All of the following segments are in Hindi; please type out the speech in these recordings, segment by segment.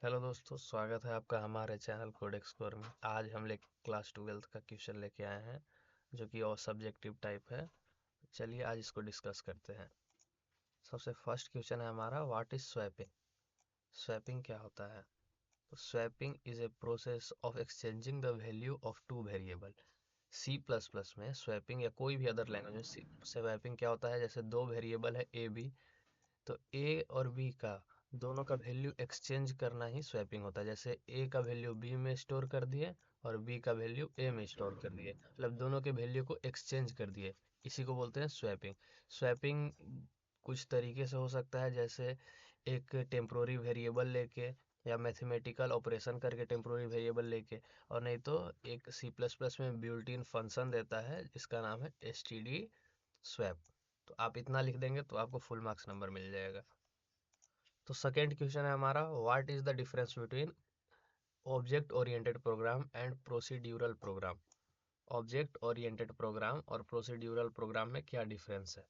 हेलो दोस्तों, स्वागत है आपका हमारे चैनल कोडेक्स स्कोर में। आज हम क्लास 12th का क्वेश्चन लेके आए हैं जो कि और सब्जेक्टिव टाइप है। चलिए आज इसको डिस्कस करते हैं। सबसे फर्स्ट क्वेश्चन है हमारा, व्हाट इज स्वैपिंग। स्वैपिंग क्या होता है? तो swapping is a process of exchanging the value of two variable. C plus plus में स्वैपिंग या कोई भी अदर लैंग्वेज में स्वैपिंग क्या होता है, जैसे दो वेरिएबल है ए बी, तो ए और बी का दोनों का वैल्यू एक्सचेंज करना ही स्वैपिंग होता है। जैसे ए का वैल्यू बी में स्टोर कर दिए और बी का वैल्यू ए में स्टोर कर दिए, मतलब दोनों के वैल्यू को एक्सचेंज कर दिए। इसी को बोलते हैं स्वैपिंग। स्वैपिंग कुछ तरीके से हो सकता है, जैसे एक टेम्पोररी वेरिएबल लेके या मैथमेटिकल ऑपरेशन करके टेम्पोररी वेरिएबल लेके, और नहीं तो एक सी प्लस प्लस में बिल्ट इन फंक्शन देता है जिसका नाम है एसटीडी स्वैप। तो आप इतना लिख देंगे तो आपको फुल मार्क्स नंबर मिल जाएगा। तो सेकेंड क्वेश्चन है हमारा, what is the difference between object oriented program and procedural program. Object oriented program और प्रोसीड्यूरल प्रोग्राम में क्या डिफरेंस है?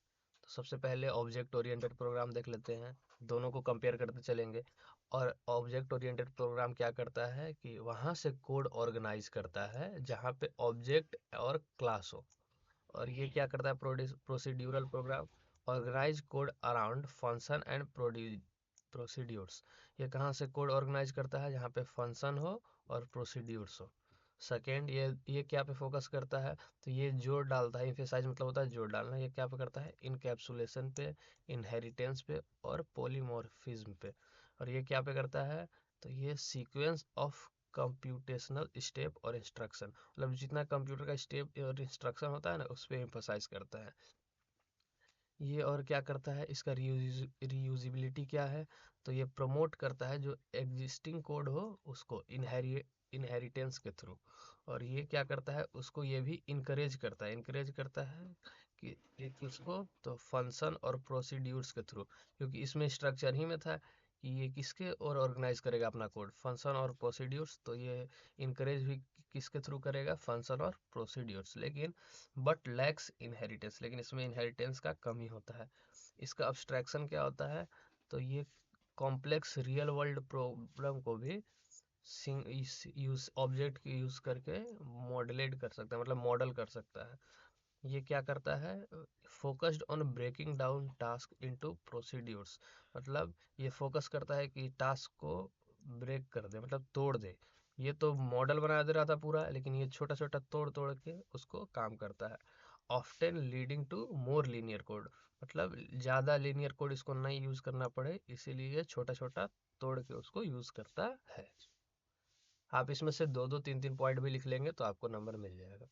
तो सबसे पहले ऑब्जेक्ट ओरिएंटेड प्रोग्राम देख लेते हैं, दोनों को कंपेयर करते चलेंगे। और ऑब्जेक्ट ओरिएंटेड प्रोग्राम क्या करता है कि वहाँ से कोड ऑर्गेनाइज करता है जहाँ पे ऑब्जेक्ट और क्लास हो। और ये क्या करता है procedural program, organise code around function and procedures. ये कहाँ से कोड ऑर्गेनाइज करता है, जहाँ पे फंक्शन हो और प्रोसीड्यूर्स हो। सेकेंड, ये क्या पे फोकस करता है, तो ये जोड़ डालता है, इम्फेसाइज मतलब होता है जोड़ डालना। ये क्या पे करता है, इनकैप्सुलेशन पे, इनहेरिटेंस पे और पॉलीमॉर्फिज्म पे। और ये क्या पे करता है, तो ये सीक्वेंस ऑफ कंप्यूटेशनल स्टेप और इंस्ट्रक्शन, मतलब जितना कंप्यूटर का स्टेप और इंस्ट्रक्शन होता है ना, उस पर एम्फसाइज करता है ये। और क्या करता है, इसका रीयूजिबिलिटी क्या है, तो ये प्रमोट करता है जो एग्जिस्टिंग कोड हो उसको इनहेरिटेंस के थ्रू। और ये क्या करता है, उसको ये भी इनकरेज करता है कि उसको तो फंक्शन और प्रोसीड्यूर्स के थ्रू, क्योंकि इसमें स्ट्रक्चर ही में था कि ये किसके और ऑर्गेनाइज करेगा अपना कोड, फंक्शन और प्रोसीड्यूर्स। तो ये इनकरेज भी किसके थ्रू करेगा, फंक्शन और प्रोसीड्यूर्स। लेकिन बट लैक्स इनहेरिटेंस, लेकिन इसमें इनहेरिटेंस का कमी होता है। इसका अब्स्ट्रैक्शन क्या होता है, तो ये कॉम्प्लेक्स रियल वर्ल्ड प्रॉब्लम को भी यूज ऑब्जेक्ट के यूज करके मॉडलेट कर सकता है, मतलब मॉडल कर सकता है। ये क्या करता है, focused on breaking down task into procedures, मतलब ये फोकस करता है कि टास्क को ब्रेक कर दे, मतलब तोड़ दे। ये तो मॉडल बना दे रहा था पूरा, लेकिन ये छोटा छोटा तोड़ तोड़ के उसको काम करता है। Often leading to more linear code, मतलब ज़्यादा लीनियर कोड इसको नहीं यूज़ करना पड़े, इसीलिए छोटा छोटा तोड़ के उसको यूज़ करता है। आप इसमें से दो दो तीन तीन पॉइंट भी लिख लेंगे तो आपको नंबर मिल जाएगा।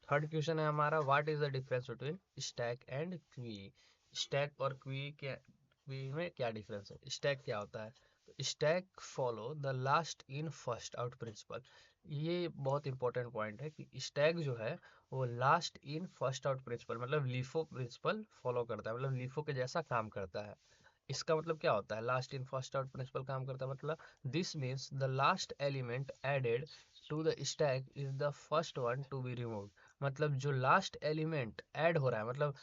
थर्ड क्वेश्चन है हमारा, what is the difference between stack and क्वी। स्टैक और क्वी में क्या डिफरेंस है? स्टैक क्या होता है, तो stack follow the last in first out principle. ये बहुत इंपॉर्टेंट पॉइंट है कि स्टैक जो है वो last in first out principle, मतलब लीफो प्रिंसिपल फॉलो करता है, मतलब लीफो के जैसा काम करता है। इसका मतलब क्या होता है, last in first out principle काम करता है, मतलब this means the last element added to the stack is the first one to be removed. मतलब जो लास्ट एलिमेंट ऐड हो रहा है, मतलब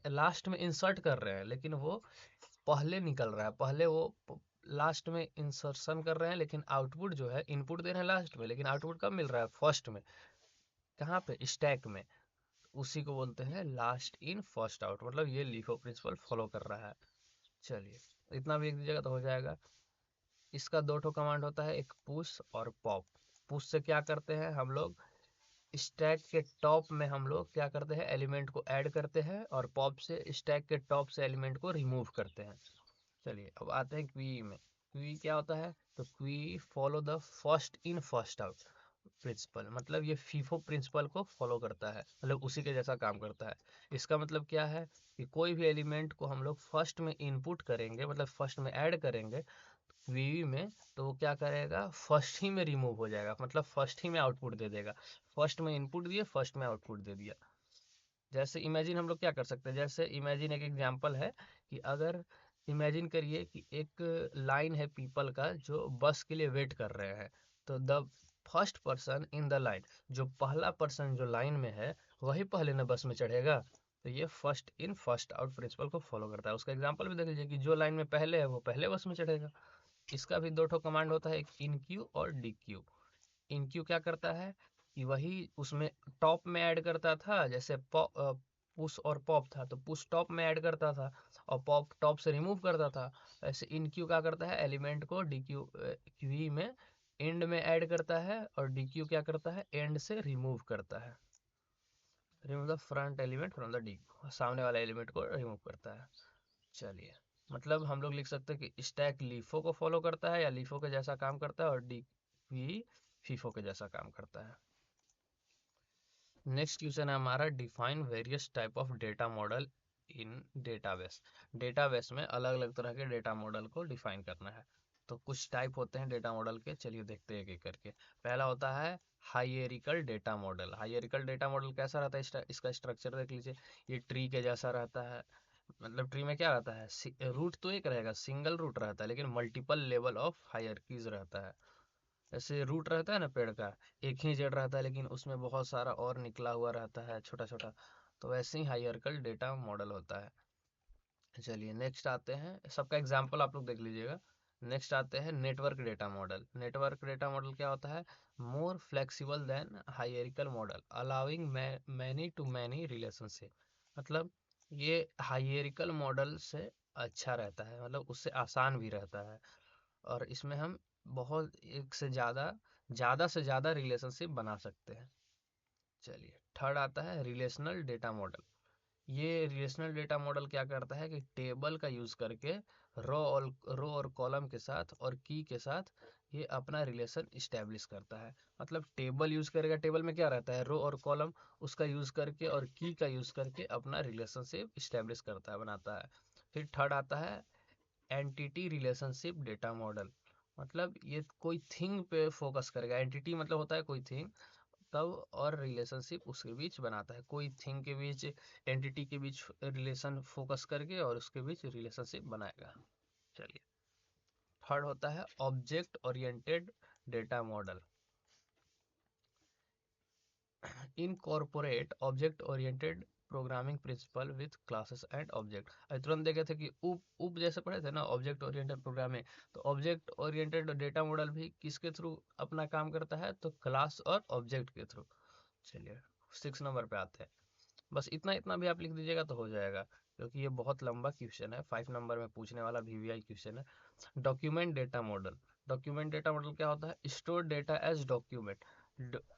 लास्ट में इंसर्ट कर रहे हैं, लेकिन वो पहले निकल रहा है, पहले वो लास्ट में इंसर्शन कर रहे हैं, लेकिन आउटपुट जो है, इनपुट दे रहे हैं लास्ट में, लेकिन आउटपुट कब मिल रहा है, फर्स्ट में। कहाँ पे, स्टैक में। उसी को बोलते हैं लास्ट इन फर्स्ट आउट, मतलब ये लीफो प्रिंसिपल फॉलो कर रहा है। चलिए, इतना भी लिख दीजिएगा तो हो जाएगा। इसका दो ठो कमांड होता है, एक पुश और पॉप। पुश से क्या करते हैं हम लोग, स्टैक के टॉप में हम लोग क्या करते हैं, एलिमेंट को ऐड करते हैं, और पॉप से स्टैक के टॉप से एलिमेंट को रिमूव करते हैं। चलिए अब आते हैं क्वी में। क्वी क्या होता है, तो queue follow the first in first out principle, मतलब ये फीफो प्रिंसिपल को फॉलो करता है, मतलब उसी के जैसा काम करता है। इसका मतलब क्या है कि कोई भी एलिमेंट को हम लोग फर्स्ट में इनपुट करेंगे, मतलब फर्स्ट में ऐड करेंगे वीवी में, तो वो क्या करेगा, फर्स्ट ही में रिमूव हो जाएगा, मतलब फर्स्ट ही में आउटपुट दे देगा। फर्स्ट में इनपुट दिए, फर्स्ट में आउटपुट दे दिया। जैसे इमेजिन हम लोग क्या कर सकते हैं, जैसे इमेजिन एक एग्जांपल है कि अगर इमेजिन करिए कि एक लाइन है पीपल का जो बस के लिए वेट कर रहे हैं। तो the first person in the line, जो पहला पर्सन जो लाइन में है वही पहले ना बस में चढ़ेगा। तो ये first in first out principle को फॉलो करता है। उसका एग्जांपल भी देख लीजिए कि जो लाइन में पहले है वो पहले बस में चढ़ेगा। इसका भी दो ठो कमांड होता है, एक इन क्यू और डी क्यू। इन क्यू क्या करता है कि वही उसमें टॉप में ऐड करता था, जैसे पुश और पॉप था तो पुश टॉप में ऐड करता था और पॉप टॉप से रिमूव करता था। ऐसे इन क्यू क्या करता है, एलिमेंट को डी क्यू क्यू में एंड में ऐड करता है, और डी क्यू क्या करता है, एंड से रिमूव करता है। Remove the front element from the D, सामने वाला एलिमेंट को रिमूव करता है। चलिए, मतलब हम लोग लिख सकते हैं कि स्टैक लीफो को फॉलो करता है या लीफो के जैसा काम करता है, और डी भी फीफो के जैसा काम करता है। नेक्स्ट क्वेश्चन है हमारा, define various type of data model in database. Database में अलग अलग तरह के डेटा मॉडल को डिफाइन करना है। तो कुछ टाइप होते हैं डेटा मॉडल के, चलिए देखते हैं एक एक करके। पहला होता है हाइएरिकल डेटा मॉडल। हाइएरिकल डेटा मॉडल कैसा रहता है, इसका स्ट्रक्चर देख लीजिए। ये ट्री के जैसा रहता है। मतलब ट्री में क्या रहता है, रूट तो एक रहेगा, सिंगल रूट रहता है, लेकिन मल्टीपल लेवल ऑफ हायरार्कीज रहता है। जैसे रूट रहता है ना पेड़ का, एक ही जड़ रहता है लेकिन उसमें बहुत सारा और निकला हुआ रहता है छोटा छोटा, तो वैसे ही हायरार्किकल डेटा मॉडल होता है। चलिए नेक्स्ट आते हैं, सबका एग्जांपल आप लोग देख लीजिएगा। नेक्स्ट आते हैं network data model. Network data model क्या होता है, more flexible than hierarchical model allowing many to many relationship. मतलब ये हायरार्किकल मॉडल से अच्छा रहता है, मतलब उससे आसान भी रहता है, और इसमें हम बहुत एक से ज़्यादा से ज़्यादा रिलेशनशिप बना सकते हैं। चलिए थर्ड आता है रिलेशनल डेटा मॉडल। ये रिलेशनल डेटा मॉडल क्या करता है कि टेबल का यूज़ करके रो और कॉलम के साथ और की के साथ ये अपना रिलेशन इस्टेब्लिश करता है। मतलब टेबल यूज़ करेगा, टेबल में क्या रहता है, रो और कॉलम, उसका यूज़ करके और की का यूज़ करके अपना रिलेशनशिप इस्टेब्लिश करता है, बनाता है। फिर थर्ड आता है एंटिटी रिलेशनशिप डेटा मॉडल। मतलब ये कोई थिंग पे फोकस करेगा, एंटिटी मतलब होता है कोई थिंग, तब और रिलेशनशिप उसके बीच बनाता है, कोई थिंग के बीच, एंटिटी के बीच रिलेशन फोकस करके और उसके बीच रिलेशनशिप बनाएगा। चलिए थर्ड होता है object oriented data model. Incorporate object oriented programming principle with classes and object. तुरंत देखे थे कि उप जैसे पढ़े थे ना, ऑब्जेक्ट ओरिएंटेड प्रोग्रामिंग। तो ऑब्जेक्ट ओरिएंटेड डेटा मॉडल भी किसके थ्रू अपना काम करता है, तो क्लास और ऑब्जेक्ट के थ्रू। चलिए 6 नंबर पे आते हैं। बस इतना इतना भी आप लिख दीजिएगा तो हो जाएगा, क्योंकि ये बहुत लंबा क्वेश्चन है, 5 नंबर में पूछने वाला वीवीआई क्वेश्चन है। Document data model. Document data model क्या होता है, store data as document.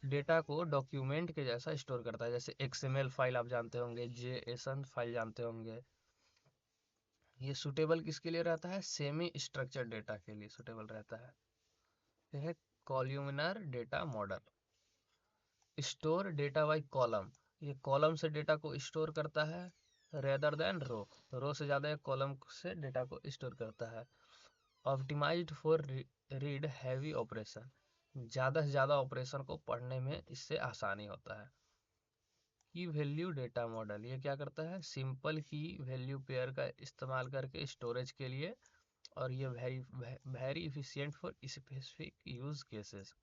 Data को डॉक्यूमेंट के जैसा स्टोर करता है, जैसे एक्सएमएल फाइल आप जानते होंगे, जेएसएन फाइल जानते होंगे। ये सुटेबल किसके लिए रहता है, सेमी स्ट्रक्चर्ड डेटा के लिए सुटेबल रहता है। यह है columnar data model. Store data by column, ये कॉलम से डेटा को स्टोर करता है रेदर देन रो से ज़्यादा कॉलम से डेटा को स्टोर करता है। Optimised for read heavy operation, ज़्यादा से ज़्यादा ऑपरेशन को पढ़ने में इससे आसानी होता है। की वैल्यू डेटा मॉडल, ये क्या करता है, सिंपल की वैल्यू पेयर का इस्तेमाल करके स्टोरेज के लिए, और ये very efficient for specific use cases.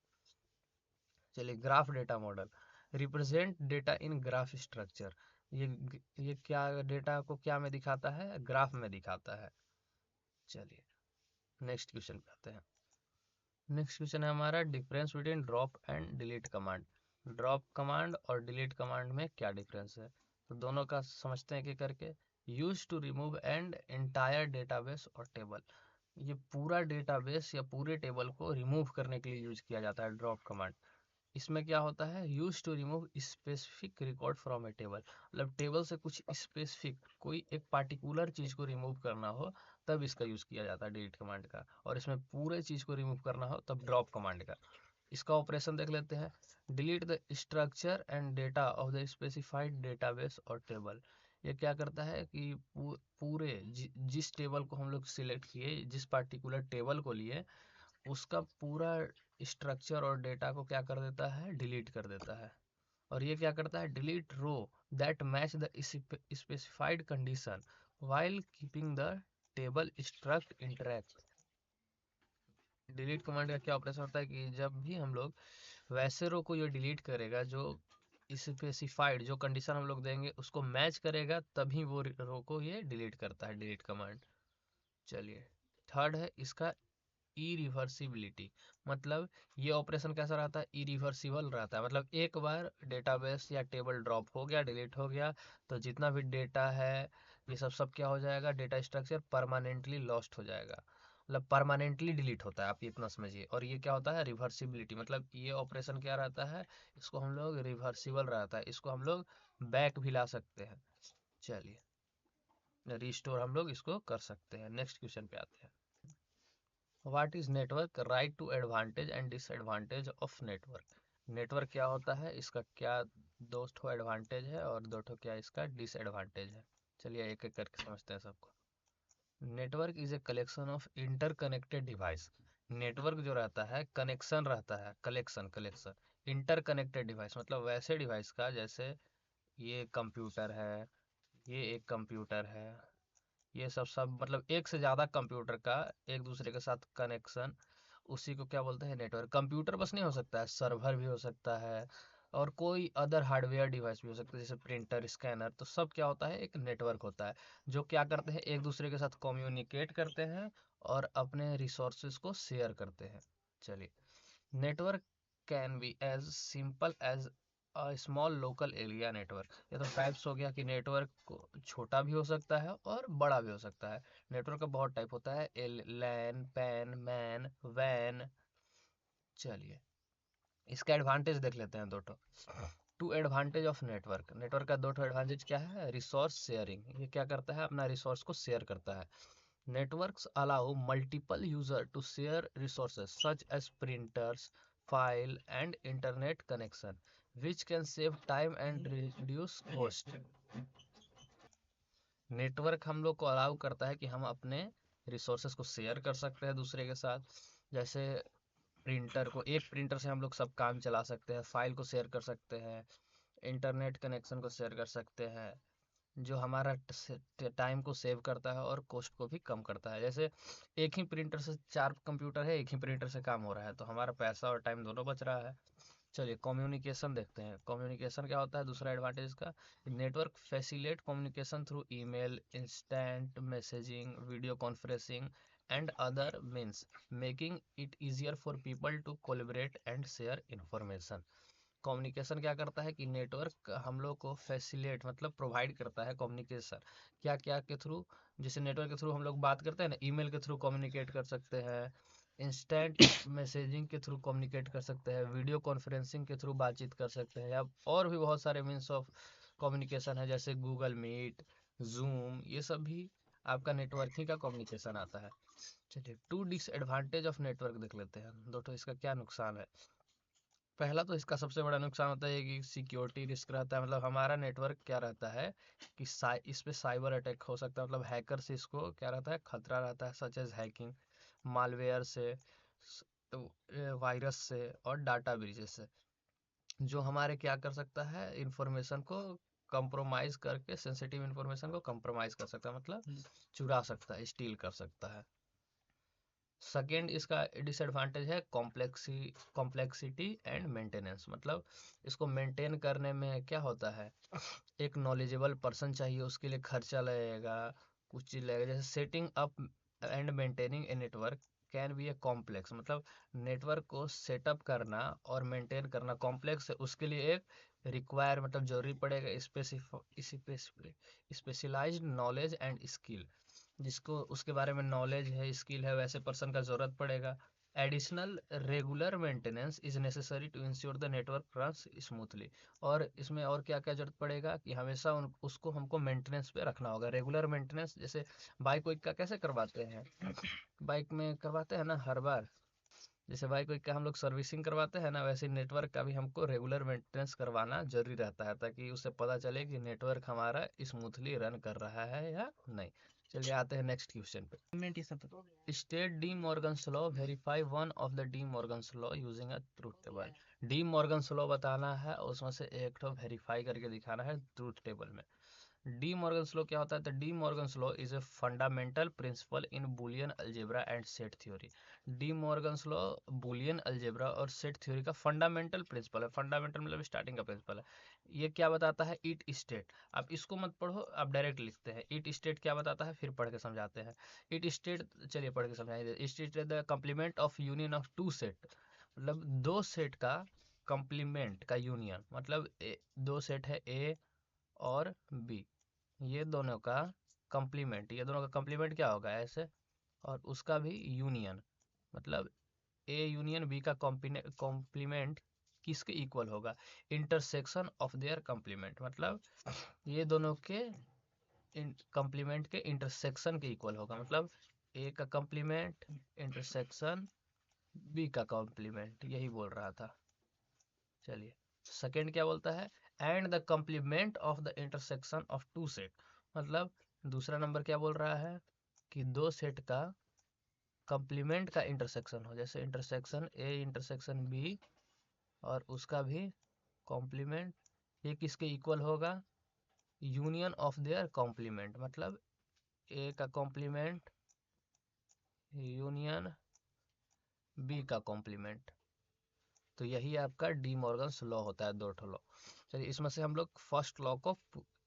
चलिए graph data model. Represent data in graph structure, ये क्या डेटा को क्या में दिखाता है, ग्राफ में दिखाता है। चलिए नेक्स्ट क्वेश्चन पे आते हैं। नेक्स्ट क्वेश्चन है हमारा, difference between drop and delete command. Drop command और डिलीट कमांड में क्या डिफरेंस है, तो दोनों का समझते हैं कि करके। Use to remove an entire database और टेबल, ये पूरा डेटाबेस या पूरे टेबल को रिमूव करने के लिए यूज किया जाता है ड्रॉप कमांड। इसमें क्या होता है, use to remove specific record from a table, मतलब टेबल से कुछ स्पेसिफिक कोई एक पार्टिकुलर चीज को रिमूव करना हो तब इसका यूज किया जाता है डिलीट कमांड का, और इसमें पूरे चीज को रिमूव करना हो तब ड्रॉप कमांड का। इसका ऑपरेशन देख लेते हैं। Delete the structure and data of the specified database और टेबल, ये क्या करता है कि पूरे जिस टेबल को हम लोग सिलेक्ट किए, जिस पार्टिकुलर टेबल को लिए, उसका पूरा स्ट्रक्चर और डेटा को क्या कर देता है, डिलीट कर देता है। और ये क्या करता है, delete row that match the specified condition while keeping the table structure intact. Delete command का क्या ऑपरेशन होता है कि जब भी हम लोग वैसे रो को ये डिलीट करेगा जो स्पेसिफाइड, जो कंडीशन हम लोग देंगे उसको मैच करेगा, तभी वो रो को ये डिलीट करता है डिलीट कमांड। चलिए थर्ड है इसका इरिवर्सिबिलिटी, मतलब ये ऑपरेशन कैसा रहता है, इरिवर्सिबल रहता है। मतलब एक बार डेटाबेस या टेबल ड्रॉप हो गया, डिलीट हो गया, तो जितना भी डेटा है ये सब क्या हो जाएगा, डेटा स्ट्रक्चर परमानेंटली लॉस्ट हो जाएगा, मतलब परमानेंटली डिलीट होता है, आप इतना समझिए। और ये क्या होता है, रिवर्सिबिलिटी, मतलब ये ऑपरेशन क्या रहता है, इसको हम लोग रिवर्सिबल रहता है, इसको हम लोग बैक भी ला सकते हैं। चलिए, रिस्टोर हम लोग इसको कर सकते हैं। नेक्स्ट क्वेश्चन पे आते हैं। What is network, write two advantage and disadvantage of network. Network क्या होता है, इसका क्या दो ठो एडवांटेज है और दो ठो क्या इसका डिसएडवांटेज है। चलिए एक एक करके समझते हैं सबको। Network is a collection of interconnected device. Network जो रहता है कनेक्शन रहता है, कलेक्शन कलेक्शन इंटरकनेक्टेड डिवाइस, मतलब वैसे डिवाइस का, जैसे ये कंप्यूटर है, ये एक कंप्यूटर है, ये सब मतलब एक से ज़्यादा कंप्यूटर का एक दूसरे के साथ कनेक्शन, उसी को क्या बोलते हैं, नेटवर्क। कंप्यूटर बस नहीं हो सकता है, सर्वर भी हो सकता है और कोई अदर हार्डवेयर डिवाइस भी हो सकता है, जैसे प्रिंटर, स्कैनर, तो सब क्या होता है, एक नेटवर्क होता है, जो क्या करते हैं, एक दूसरे के साथ कम्युनिकेट करते हैं और अपने रिसोर्सेज को शेयर करते हैं। चलिए, network can be as simple as small local area network. ये तो टाइप्स हो गया कि नेटवर्क को छोटा भी हो सकता है और बड़ा भी हो सकता है। नेटवर्क का बहुत टाइप होता है, एल लैन, पैन, मैन, वैन। चलिए, इसका एडवांटेज देख लेते हैं दो ठो। Two advantage of network, network का दो ठो एडवांटेज क्या है, रिसोर्स शेयरिंग, ये क्या करता है, अपना रिसोर्स को शेयर करता है। Networks allow multiple user to share resources such as printers, file and internet connection which can save time and reduce cost। Network हम लोग को अलाउ करता है कि हम अपने रिसोर्सेज को शेयर कर सकते हैं दूसरे के साथ, जैसे प्रिंटर को, एक प्रिंटर से हम लोग सब काम चला सकते हैं, फाइल को शेयर कर सकते हैं, इंटरनेट कनेक्शन को शेयर कर सकते हैं, जो हमारा टाइम को सेव करता है और कॉस्ट को भी कम करता है। जैसे एक ही प्रिंटर से चार कंप्यूटर है, एक ही प्रिंटर से काम हो रहा है, तो हमारा पैसा और टाइम दोनों बच रहा है। चलिए, कम्युनिकेशन देखते हैं। कम्युनिकेशन क्या होता है, दूसरा एडवांटेज का, network facilitate communication through email, instant messaging, video conferencing and other means, making it easier for people to collaborate and share information. Communication क्या करता है कि नेटवर्क हम लोग को फैसिलिटेट मतलब प्रोवाइड करता है कम्युनिकेशन, क्या क्या के थ्रू, जैसे नेटवर्क के थ्रू हम लोग बात करते हैं ना, ईमेल के थ्रू कम्युनिकेट कर सकते हैं, इंस्टेंट मैसेजिंग के थ्रू कम्युनिकेट कर सकते हैं, वीडियो कॉन्फ्रेंसिंग के थ्रू बातचीत कर सकते हैं, या और भी बहुत सारे मीन्स ऑफ कम्युनिकेशन है, जैसे गूगल मीट, जूम, ये सब भी आपका नेटवर्क ही का कम्युनिकेशन आता है। चलिए, टू डिसएडवांटेज ऑफ नेटवर्क देख लेते हैं, दो तो इसका क्या नुकसान है। पहला तो इसका सबसे बड़ा नुकसान होता है कि सिक्योरिटी रिस्क रहता है, मतलब हमारा नेटवर्क क्या रहता है कि इस पे साइबर अटैक हो सकता है, मतलब हैकर से इसको क्या रहता है, खतरा रहता है, सच एज हैकिंग, मालवेयर से, वायरस से और डाटा ब्रीचेस से, जो हमारे क्या कर सकता है, इंफॉर्मेशन को कंप्रोमाइज करके, सेंसिटिव इंफॉर्मेशन को कंप्रोमाइज कर सकता है, मतलब चुरा सकता है, स्टील कर सकता है। सेकेंड इसका डिसएडवांटेज है कॉम्प्लेक्सिटी एंड मेंटेनेंस, मतलब इसको मेंटेन करने में क्या होता है, एक नॉलेजेबल पर्सन चाहिए, उसके लिए खर्चा लगेगा, कुछ चीज़ लगेगा, जैसे setting up and maintaining a network can B a complex, मतलब नेटवर्क को सेटअप करना और मेंटेन करना कॉम्प्लेक्स है, उसके लिए एक रिक्वायर मतलब जरूरी पड़ेगा स्पेशलाइज्ड नॉलेज एंड स्किल, जिसको उसके बारे में नॉलेज है, स्किल है, वैसे पर्सन का जरूरत पड़ेगा। Additional regular maintenance is necessary to ensure the network runs smoothly, और इसमें और क्या क्या जरूरत पड़ेगा कि हमेशा उसको हमको मेंटेनेंस पे रखना होगा, रेगुलर मेंटेनेंस, जैसे बाइक वाइक का कैसे करवाते हैं, बाइक में करवाते हैं ना हर बार, जैसे बाइक वाइक का हम लोग सर्विसिंग करवाते हैं ना, वैसे नेटवर्क का भी हमको रेगुलर मेंटेनेंस करवाना जरूरी रहता है, ताकि उससे पता चले कि नेटवर्क हमारा स्मूथली रन कर रहा है या नहीं। चलिए आते हैं नेक्स्ट क्वेश्चन पे। State D Morgan's law, verify one of the D Morgan's law using a truth table. D Morgan's law बताना है और उसमें से एक तो वेरीफाई करके दिखाना है ट्रूथ टेबल में। डी मॉर्गन्स लॉ क्या होता है? तो D Morgan's law is a fundamental principle in Boolean algebra and set theory. D Morgan's law Boolean algebra और सेट थ्योरी का फंडामेंटल प्रिंसिपल है। फंडामेंटल मतलब स्टार्टिंग का प्रिंसिपल है। ये क्या बताता है? It state. आप इसको मत पढ़ो, आप डायरेक्ट लिखते हैं। इट स्टेट क्या बताता है, फिर पढ़ के समझाते हैं। इट स्टेट, चलिए पढ़ के समझाइए। State the complement of union of two set, मतलब दो सेट का कंप्लीमेंट का यूनियन, मतलब दो सेट है ए और बी, ये दोनों का कंप्लीमेंट, ये दोनों का कंप्लीमेंट क्या होगा? ऐसे, और उसका भी यूनियन, मतलब ए यूनियन बी का कॉम्प्लीमेंट किसके इक्वल होगा? इंटरसेक्शन ऑफ देयर कॉम्प्लीमेंट, मतलब ये दोनों के कॉम्प्लीमेंट के इंटरसेक्शन के इक्वल होगा। मतलब ए का कॉम्प्लीमेंट इंटरसेक्शन बी का कॉम्प्लीमेंट, यही बोल रहा था। चलिए सेकंड क्या बोलता है? And the complement of the intersection of two set, मतलब दूसरा नंबर क्या बोल रहा है? कि दो सेट का कॉम्प्लीमेंट का इंटरसेक्शन हो, जैसे इंटरसेक्शन ए इंटरसेक्शन बी और उसका भी कॉम्प्लीमेंट, ये किसके इक्वल होगा? यूनियन ऑफ देयर कॉम्प्लीमेंट, मतलब ए का कॉम्प्लीमेंट यूनियन बी का कॉम्प्लीमेंट। तो यही आपका डी मॉर्गन्स लॉ होता है, दो ठो लॉ। चलिए इसमें से हम लोग फर्स्ट लॉ को